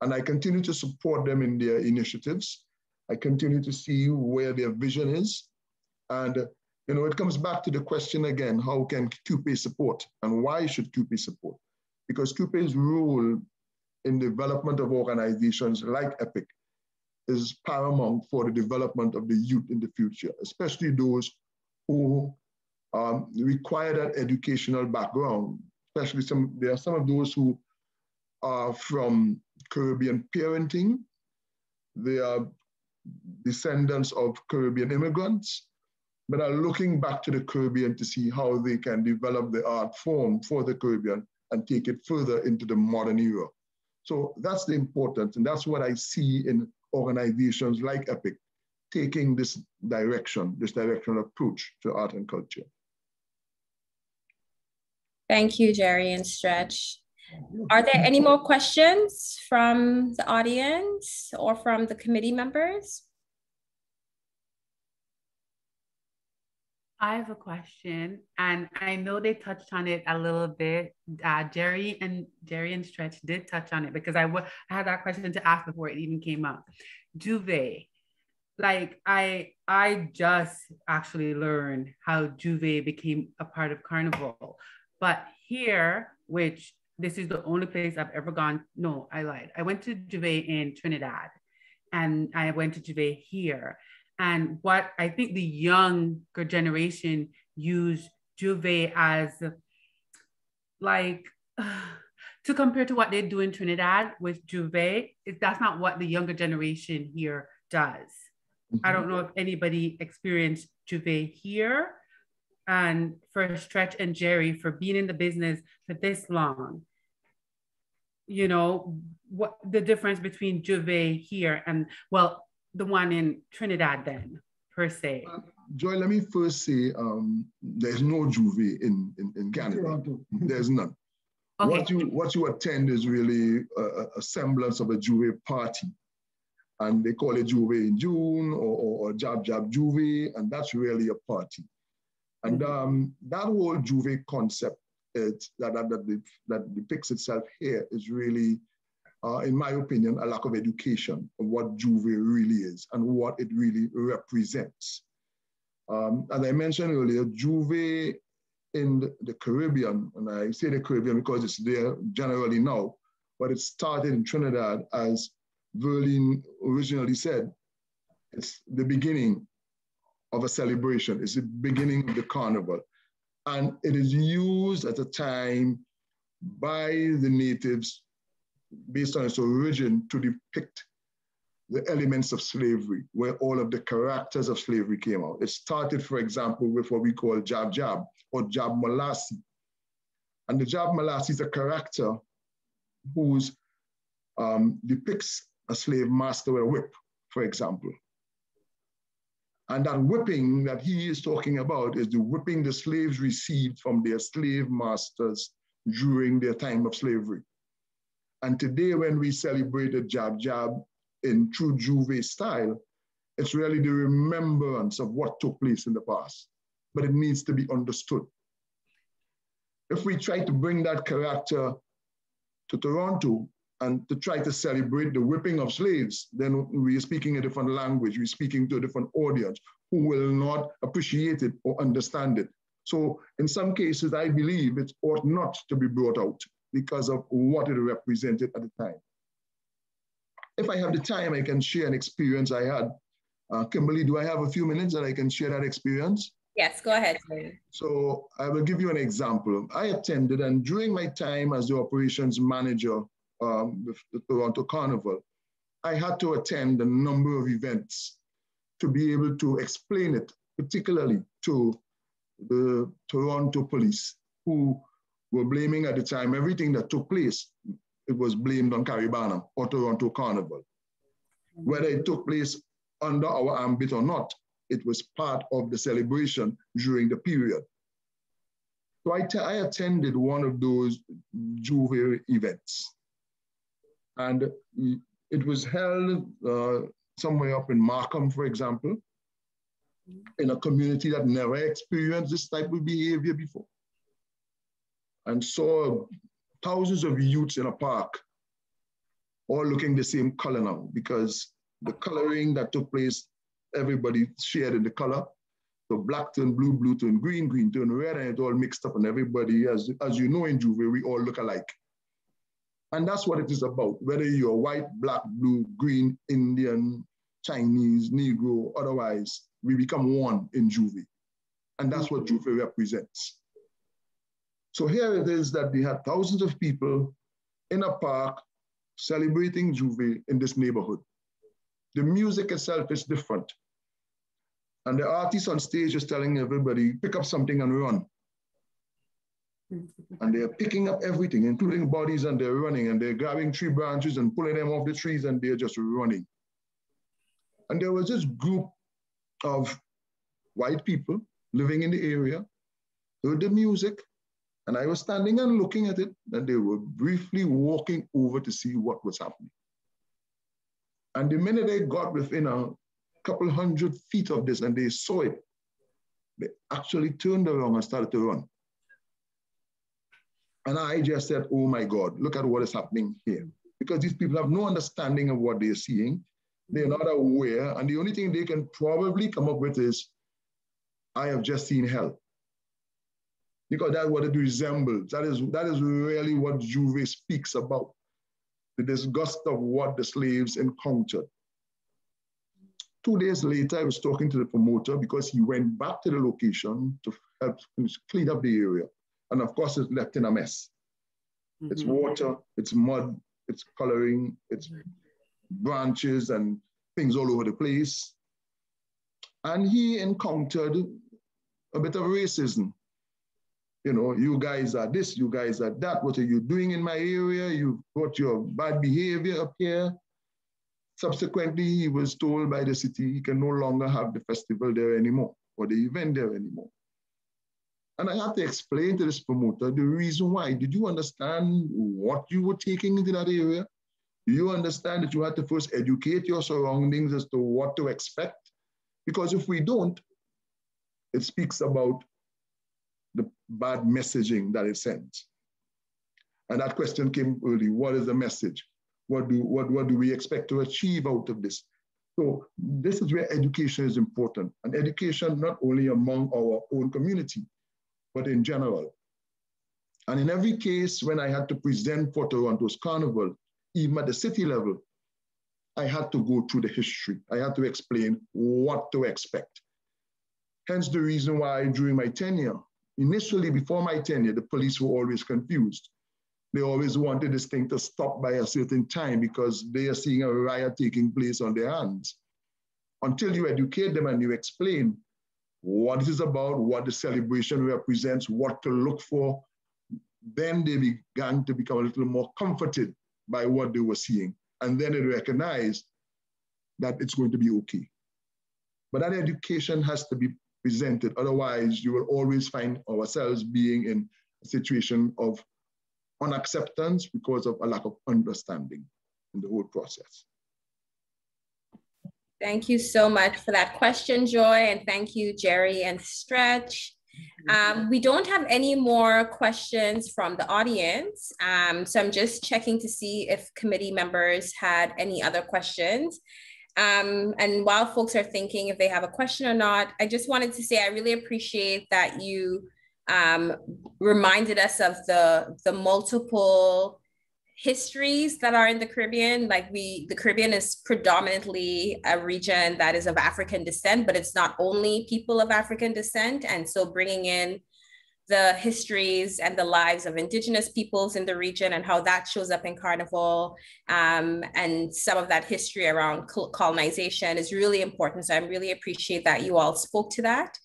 And I continue to support them in their initiatives. I continue to see where their vision is. And you know, it comes back to the question again, how can CUPE support and why should CUPE support? Because CUPE's role in development of organizations like EPIC is paramount for the development of the youth in the future, especially those who require that educational background, especially there are some of those who are from Caribbean parenting. They are descendants of Caribbean immigrants, but are looking back to the Caribbean to see how they can develop the art form for the Caribbean and take it further into the modern era. So that's the importance, and that's what I see in organizations like EPIC, taking this directional approach to art and culture.
Thank you, Jerry and Stretch. Are there any more questions from the audience or from the committee members?
I have a question, and I know they touched on it a little bit. Jerry and Stretch did touch on it because I had that question to ask before it even came up. Juve, like I just actually learned how Juve became a part of Carnival, but here, which this is the only place I've ever gone. No, I lied. I went to Juve in Trinidad, and I went to Juve here. And what I think the younger generation use Juve as like, to compare to what they do in Trinidad with Juve, that's not what the younger generation here does. Mm-hmm. I don't know if anybody experienced Juve here. And for Stretch and Jerry, for being in the business for this long, you know, what the difference between Juve here and, well, the one in Trinidad then, per se?
Joy, let me first say, there's no Juve in Canada. There's none. Okay. What you attend is really a semblance of a Juve party. And they call it Juve in June or Jab Jab Juve, and that's really a party. And that whole Juve concept that depicts itself here is really, in my opinion, a lack of education of what Juve really is and what it really represents. As I mentioned earlier, Juve in the Caribbean, and I say the Caribbean because it's there generally now, but it started in Trinidad, as Verlene originally said. It's the beginning of a celebration. It's the beginning of the carnival. And it is used at a time by the natives based on its origin to depict the elements of slavery, where all of the characters of slavery came out. It started, for example, with what we call Jab Jab or Jab Malasi. And the Jab Malasi is a character who depicts a slave master with a whip, for example. And that whipping that he is talking about is the whipping the slaves received from their slave masters during their time of slavery. And today, when we celebrated Jab Jab in true Juve style, it's really the remembrance of what took place in the past, but it needs to be understood. If we try to bring that character to Toronto and to try to celebrate the whipping of slaves, then we are speaking a different language. We're speaking to a different audience who will not appreciate it or understand it. So in some cases, I believe it ought not to be brought out because of what it represented at the time. If I have the time, I can share an experience I had. Kimberly, do I have a few minutes that I can share that experience?
Yes, go ahead.
So I will give you an example. I attended, and during my time as the operations manager with the Toronto Carnival, I had to attend a number of events to be able to explain it, particularly to the Toronto police, who were blaming at the time everything that took place. It was blamed on Caribana or Toronto Carnival. Whether it took place under our ambit or not, it was part of the celebration during the period. So I attended one of those Juve events. And it was held somewhere up in Markham, for example, in a community that never experienced this type of behavior before. And saw thousands of youths in a park, all looking the same color now, because the coloring that took place, everybody shared in the color. So black turned blue, blue turned green, green turned red, and it all mixed up, and everybody, as you know in Juve, we all look alike. And that's what it is about, whether you're white, black, blue, green, Indian, Chinese, Negro, otherwise, we become one in Juve. And that's what Juve represents. So here it is that we had thousands of people in a park celebrating Juve in this neighborhood. The music itself is different. And the artist on stage is telling everybody, pick up something and run. And they're picking up everything, including bodies, and they're running, and they're grabbing tree branches and pulling them off the trees, and they're just running. And there was this group of white people living in the area, heard the music, and I was standing and looking at it, and they were briefly walking over to see what was happening. And the minute they got within a couple 100 feet of this and they saw it, they actually turned around and started to run. And I just said, oh my God, look at what is happening here. Because these people have no understanding of what they're seeing. They're not aware. And the only thing they can probably come up with is, I have just seen hell. Because that's what it resembles. That is really what Juve speaks about. The disgust of what the slaves encountered. 2 days later, I was talking to the promoter because he went back to the location to help clean up the area. And of course, it's left in a mess. Mm-hmm. It's water, it's mud, it's coloring, it's branches and things all over the place. And he encountered a bit of racism. You know, you guys are this, you guys are that. What are you doing in my area? You've got your bad behavior up here. Subsequently, he was told by the city he can no longer have the festival there anymore or the event there anymore. And I have to explain to this promoter the reason why. Did you understand what you were taking into that area? Do you understand that you had to first educate your surroundings as to what to expect? Because if we don't, it speaks about the bad messaging that it sends. And that question came early. What is the message? What do we expect to achieve out of this? So this is where education is important. And education not only among our own community, but in general. And in every case, when I had to present for Toronto's Carnival, even at the city level, I had to go through the history. I had to explain what to expect. Hence the reason why during my tenure, initially before my tenure, the police were always confused. They always wanted this thing to stop by a certain time because they are seeing a riot taking place on their hands. Until you educate them and you explain what it is about, what the celebration represents, what to look for, then they began to become a little more comforted by what they were seeing. And then they recognized that it's going to be okay. But that education has to be presented. Otherwise, you will always find ourselves being in a situation of unacceptance because of a lack of understanding in the whole process.
Thank you so much for that question, Joy, and thank you, Jerry and Stretch. We don't have any more questions from the audience, so I'm just checking to see if committee members had any other questions. And while folks are thinking if they have a question or not, I just wanted to say I really appreciate that you reminded us of the multiple histories that are in the Caribbean. Like the Caribbean is predominantly a region that is of African descent, but it's not only people of African descent. And so bringing in the histories and the lives of indigenous peoples in the region and how that shows up in Carnival, and some of that history around colonization is really important. So I really appreciate that you all spoke to that.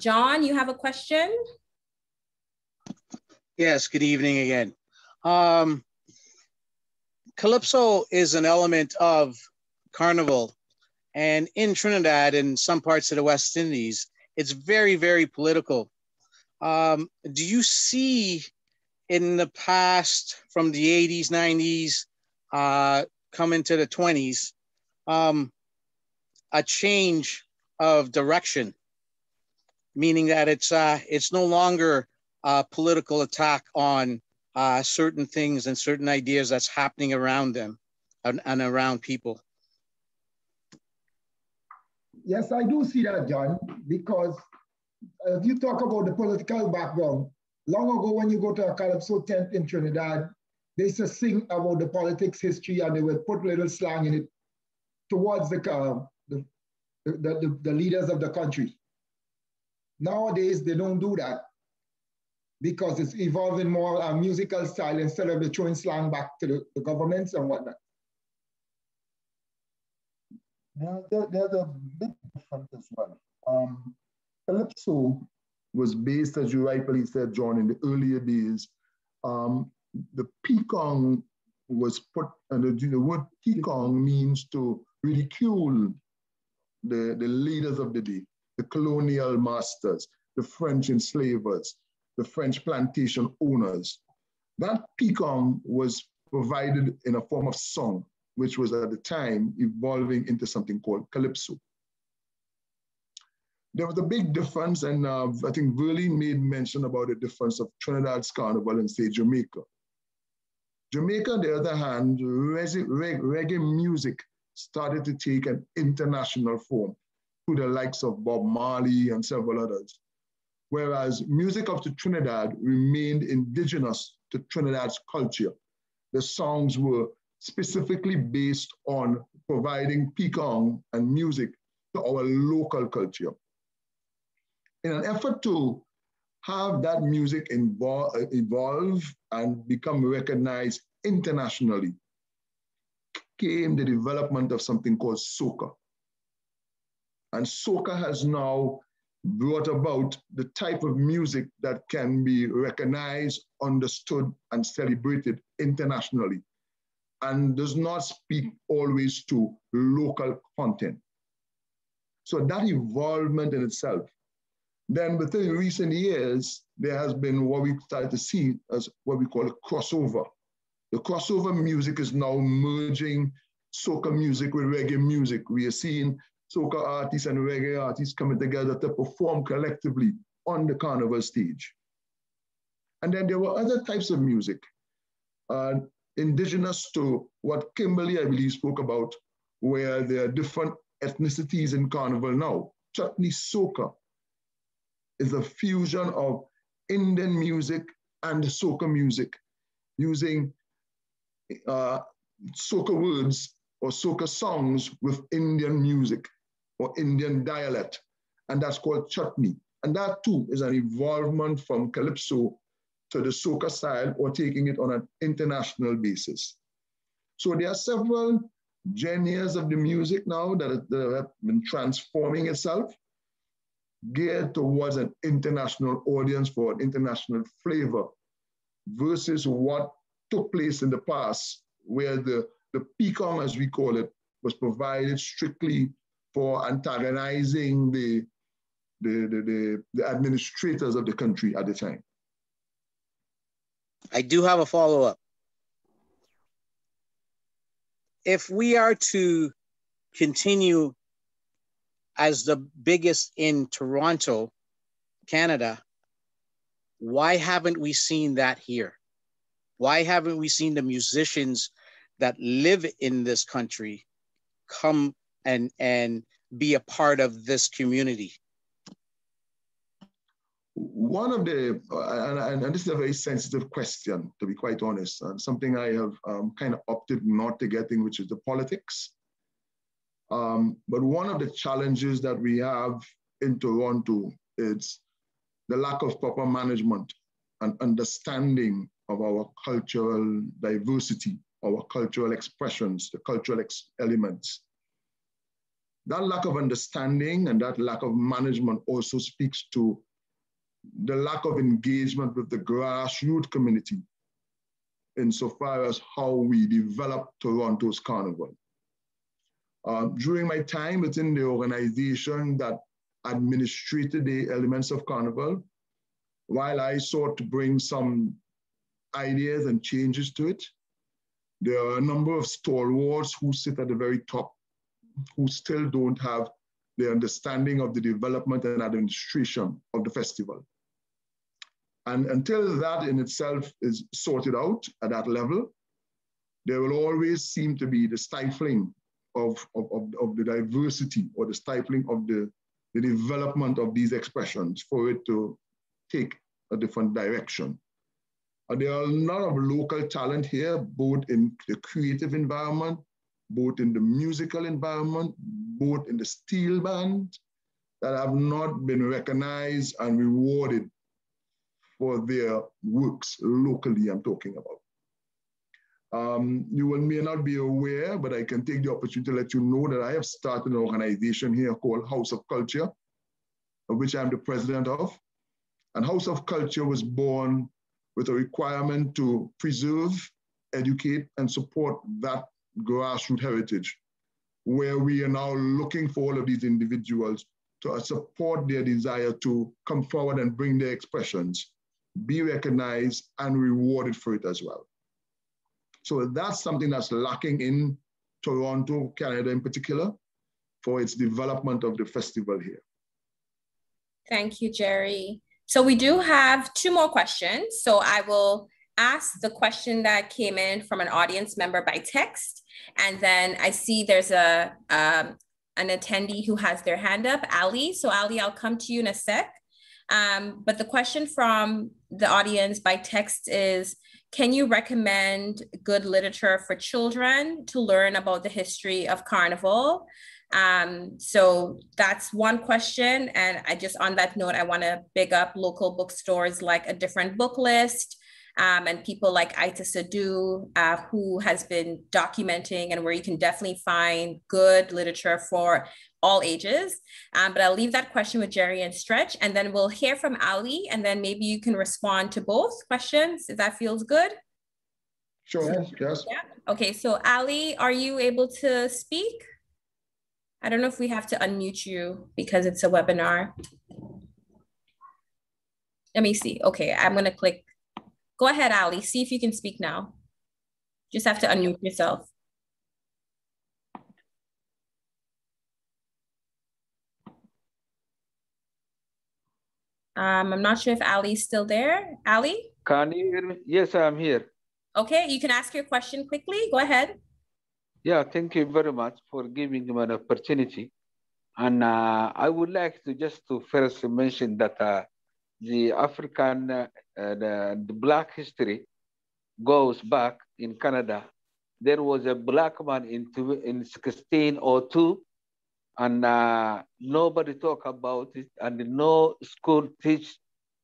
John, you have a question?
Yes, good evening again. Calypso is an element of Carnival, and in Trinidad and some parts of the West Indies, it's very, very political. Do you see in the past, from the 80s, 90s, coming to the 20s, a change of direction, meaning that it's no longer a political attack on certain things and certain ideas that's happening around them and around people?
Yes, I do see that, John, because if you talk about the political background, long ago when you go to a Calypso tent in Trinidad, they used to sing about the politics history and they would put little slang in it towards the leaders of the country. Nowadays, they don't do that because it's evolving more a musical style instead of the throwing slang back to the governments and whatnot.
There's a big difference as well. Calypso was based, as you rightfully said, John, in the earlier days. The pekong was put, and the word pekong means to ridicule the leaders of the day, the colonial masters, the French enslavers, the French plantation owners. That pekong was provided in a form of song, which was at the time evolving into something called calypso. There was a big difference, and I think Verlene made mention about the difference of Trinidad's Carnival and, say, Jamaica. Jamaica, on the other hand, reggae music started to take an international form through the likes of Bob Marley and several others, whereas music up to Trinidad remained indigenous to Trinidad's culture. The songs were specifically based on providing pekong and music to our local culture. In an effort to have that music evolve and become recognized internationally, came the development of something called soca. And soca has now brought about the type of music that can be recognized, understood, and celebrated internationally, and does not speak always to local content. So that involvement in itself. Then within recent years, there has been what we started to see as what we call a crossover. The crossover music is now merging soca music with reggae music. We are seeing soca artists and reggae artists coming together to perform collectively on the Carnival stage. And then there were other types of music, indigenous to what Kimberly, I believe, spoke about, where there are different ethnicities in Carnival now. Chutney soca is a fusion of Indian music and soca music, using soca words or soca songs with Indian music or Indian dialect, and that's called chutney. And that too is an evolvement from calypso to the soca style, or taking it on an international basis. So there are several genres of the music now that have been transforming itself, geared towards an international audience for an international flavor, versus what took place in the past, where the pekong, as we call it, was provided strictly for antagonizing the administrators of the country at the time.
I do have a follow-up. If we are to continue as the biggest in Toronto, Canada, why haven't we seen that here? Why haven't we seen the musicians that live in this country come and be a part of this community?
one of the, and this is a very sensitive question, to be quite honest, and something I have kind of opted not to get in, which is the politics. But one of the challenges that we have in Toronto is the lack of proper management and understanding of our cultural diversity, our cultural expressions, the cultural elements. That lack of understanding and that lack of management also speaks to the lack of engagement with the grassroots community insofar as how we develop Toronto's carnival. During my time within the organization that administrated the elements of carnival, while I sought to bring some ideas and changes to it, there are a number of stalwarts who sit at the very top who still don't have the understanding of the development and administration of the festival. And until that in itself is sorted out at that level, there will always seem to be the stifling of the diversity or the stifling of the development of these expressions for it to take a different direction. There are a lot of local talent here, both in the creative environment, both in the musical environment, both in the steel band, that have not been recognized and rewarded for their works locally, I'm talking about. You may not be aware, but I can take the opportunity to let you know that I have started an organization here called House of Culture, of which I'm the president of. And House of Culture was born with a requirement to preserve, educate, and support that grassroots heritage, where we are now looking for all of these individuals to support their desire to come forward and bring their expressions, be recognized and rewarded for it as well. So that's something that's lacking in Toronto, Canada in particular, for its development of the festival here.
Thank you, Jerry. So we do have 2 more questions. So I will ask the question that came in from an audience member by text. And then I see there's an attendee who has their hand up, Ali. So Ali, I'll come to you in a sec. But the question from the audience by text is, can you recommend good literature for children to learn about the history of Carnival? So that's one question. And I just, on that note, I want to big up local bookstores like A Different Book List, and people like Aita Sadu, who has been documenting and where you can definitely find good literature for all ages. But I'll leave that question with Jerry and Stretch, and then we'll hear from Ali, and then maybe you can respond to both questions, if that feels good.
Sure, yes.
Yeah. Okay, so Ali, are you able to speak? I don't know if we have to unmute you because it's a webinar. Let me see. Okay, I'm gonna click. Go ahead, Ali, see if you can speak now. Just have to unmute yourself. I'm not sure if Ali's still there. Ali?
Can you hear me? Yes, I'm here.
Okay, you can ask your question quickly. Go ahead.
Yeah, thank you very much for giving me an opportunity. And I would like to just to first mention that the African, the Black history goes back in Canada. There was a Black man in 1602, and nobody talk about it, and no school teach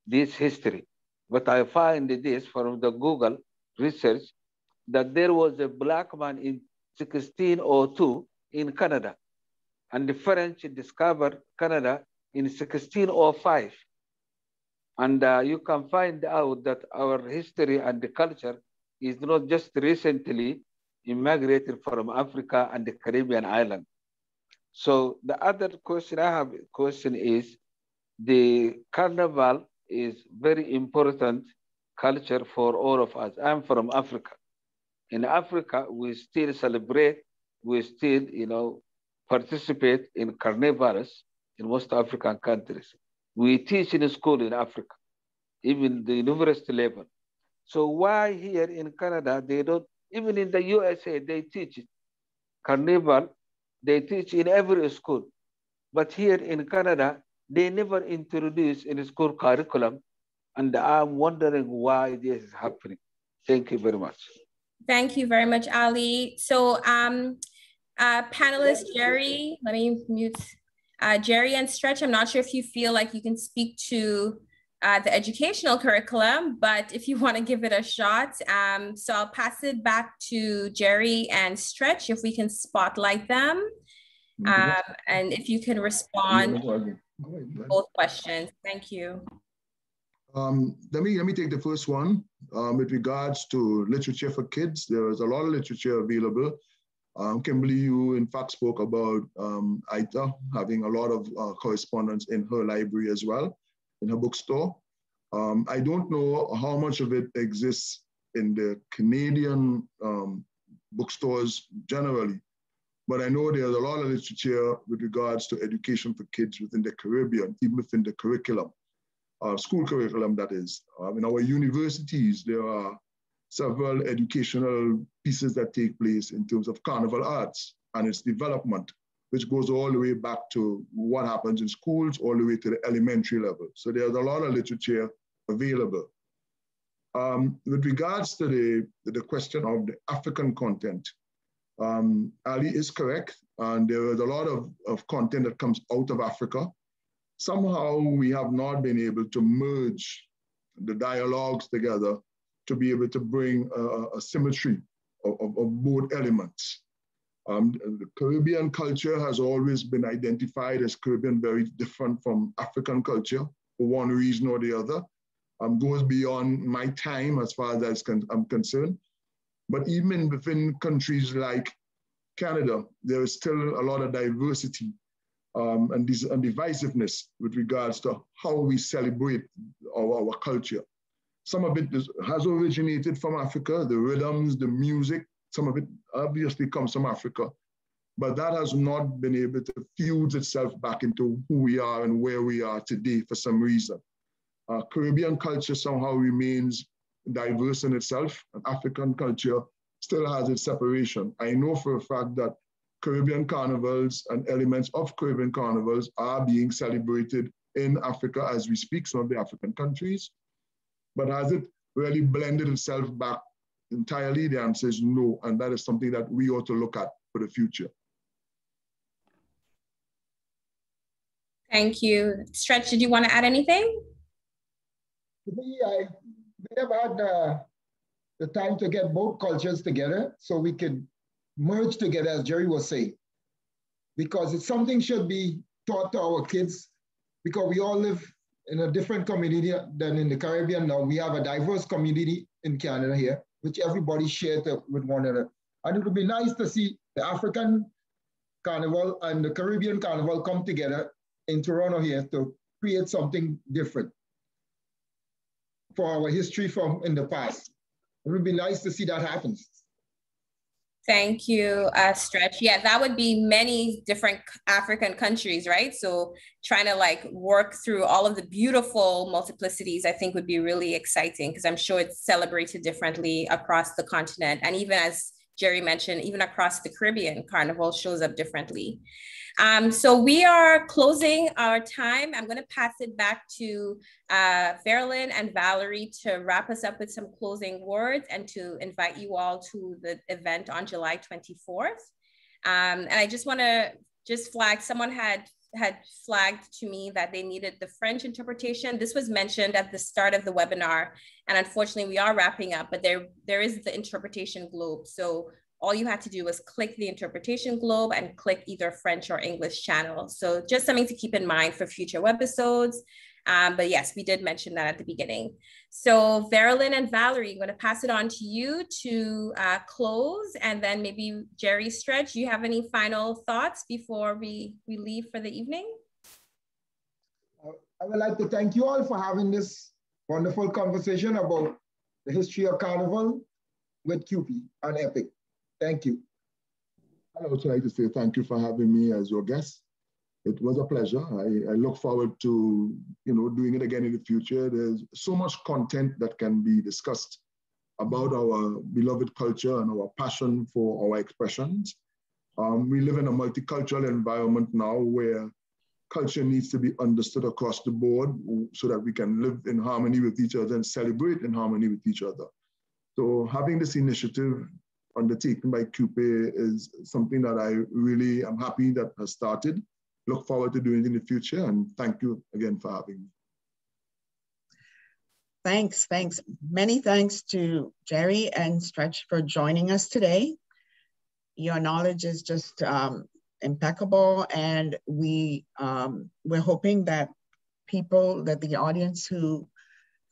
this history. But I find this from the Google research that there was a Black man in 1602 in Canada, and the French discovered Canada in 1605. And you can find out that our history and the culture is not just recently immigrated from Africa and the Caribbean island. So the other question I have is, the carnival is very important culture for all of us. I'm from Africa. In Africa, we still celebrate, we still, participate in carnivals in most African countries. We teach in school in Africa, even the university level. So why here in Canada, they don't, even in the USA, they teach it. Carnival, they teach in every school. But here in Canada, they never introduce in school curriculum. And I'm wondering why this is happening. Thank you very much.
Thank you very much, Ali. So panelist Jerry, let me mute. Jerry and Stretch, I'm not sure if you feel like you can speak to the educational curriculum, but if you want to give it a shot. So I'll pass it back to Jerry and Stretch if we can spotlight them. And if you can respond to both questions. Thank you.
Let me take the first one. With regards to literature for kids, there is a lot of literature available. Kimberly, you in fact spoke about Aita having a lot of correspondence in her library as well, in her bookstore. I don't know how much of it exists in the Canadian bookstores generally, but I know there's a lot of literature with regards to education for kids within the Caribbean, even within the curriculum. School curriculum, that is. In our universities, there are several educational pieces that take place in terms of carnival arts and its development, which goes all the way back to what happens in schools, all the way to the elementary level. So there's a lot of literature available. With regards to the question of the African content, Ali is correct, and there is a lot of content that comes out of Africa. Somehow we have not been able to merge the dialogues together to be able to bring a symmetry of both elements. The Caribbean culture has always been identified as Caribbean very different from African culture for one reason or the other. Goes beyond my time as far as I'm concerned. But even within countries like Canada, there is still a lot of diversity and divisiveness with regards to how we celebrate our culture. Some of it has originated from Africa, the rhythms, the music, some of it obviously comes from Africa, but that has not been able to fuse itself back into who we are and where we are today for some reason. Caribbean culture somehow remains diverse in itself, and African culture still has its separation. I know for a fact that Caribbean carnivals and elements of Caribbean carnivals are being celebrated in Africa as we speak, some of the African countries. But has it really blended itself back entirely? The answer is no, and that is something that we ought to look at for the future.
Thank you. Stretch, did you want to add anything?
We have had the time to get both cultures together so we could merge together, as Jerry was saying, because it's something should be taught to our kids, because we all live in a different community than in the Caribbean now. We have a diverse community in Canada here, which everybody shares with one another. And it would be nice to see the African Carnival and the Caribbean Carnival come together in Toronto here to create something different for our history from in the past. It would be nice to see that happen.
Thank you, Stretch. Yeah, that would be many different African countries, right? So trying to like work through all of the beautiful multiplicities, I think would be really exciting, because I'm sure it's celebrated differently across the continent. And even as Jerry mentioned, even across the Caribbean, Carnival shows up differently. So we are closing our time. I'm going to pass it back to Verilyn and Valerie to wrap us up with some closing words and to invite you all to the event on July 24th. And I just want to flag, someone had flagged to me that they needed the French interpretation. This was mentioned at the start of the webinar, and unfortunately we are wrapping up, but there is the interpretation globe. So all you had to do was click the interpretation globe and click either French or English channel. So just something to keep in mind for future webisodes. But yes, we did mention that at the beginning. So Verilyn and Valerie, I'm going to pass it on to you to close, and then maybe Jerry, Stretch, do you have any final thoughts before we leave for the evening?
I would like to thank you all for having this wonderful conversation about the history of Carnival with CUPE and EPIC. Thank you.
I'd also like to say thank you for having me as your guest. It was a pleasure. I look forward to doing it again in the future. There's so much content that can be discussed about our beloved culture and our passion for our expressions. We live in a multicultural environment now where culture needs to be understood across the board so that we can live in harmony with each other and celebrate in harmony with each other. So having this initiative undertaken by CUPE is something that I really am happy that has started. Look forward to doing it in the future, and thank you again for having me.
Thanks. Many thanks to Jerry and Stretch for joining us today. Your knowledge is just impeccable, and we're hoping that the audience who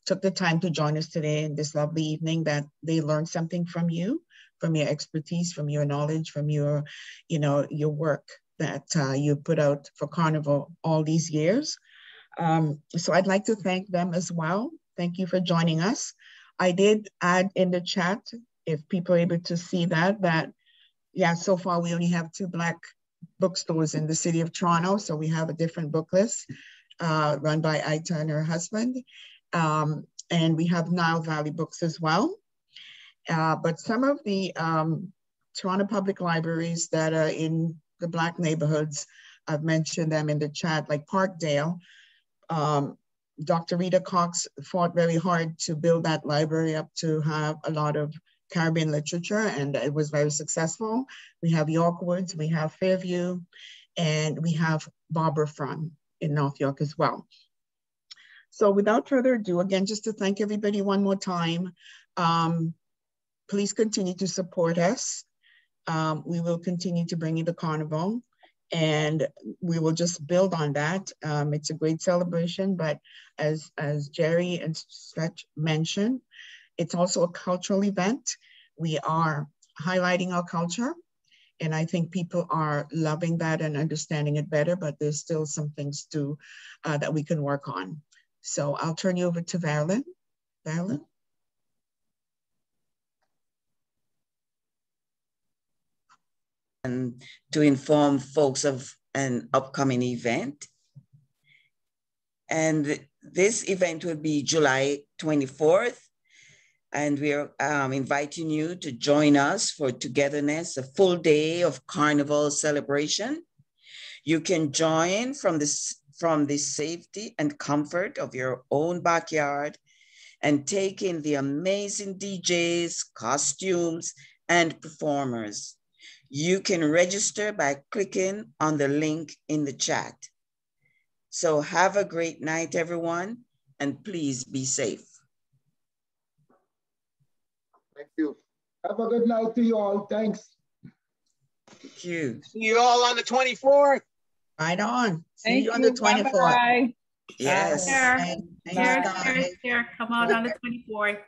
took the time to join us today in this lovely evening, that they learned something from you, from your expertise, from your knowledge, from your work that you put out for Carnival all these years. So I'd like to thank them as well. Thank you for joining us. I did add in the chat, if people are able to see that yeah, so far we only have 2 Black bookstores in the city of Toronto. So we have a different book list run by Aita and her husband. And we have Nile Valley Books as well. But some of the Toronto Public Libraries that are in the Black neighborhoods, I've mentioned them in the chat, like Parkdale. Dr. Rita Cox fought very hard to build that library up to have a lot of Caribbean literature, and it was very successful. We have York Woods, we have Fairview, and we have Barbara Front in North York as well. So without further ado, again, just to thank everybody one more time, please continue to support us. We will continue to bring you the Carnival, and we will just build on that. It's a great celebration, but as Jerry and Stretch mentioned, it's also a cultural event. We are highlighting our culture, and I think people are loving that and understanding it better, but there's still some things that we can work on. So I'll turn you over to Marilyn. Marilyn?
And to inform folks of an upcoming event. And this event will be July 24th. And we're inviting you to join us for Togetherness, a full day of Carnival celebration. You can join from the safety and comfort of your own backyard and take in the amazing DJs, costumes, and performers. You can register by clicking on the link in the chat. So have a great night, everyone, and please be safe.
Thank you. Have a good night to you all. Thanks.
Thank you.
See you all on the 24th.
Right on. See you on
you.
the 24th.
Bye-bye.
Yes.
Here. Come on the 24th.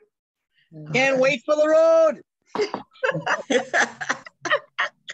Can't wait for the road.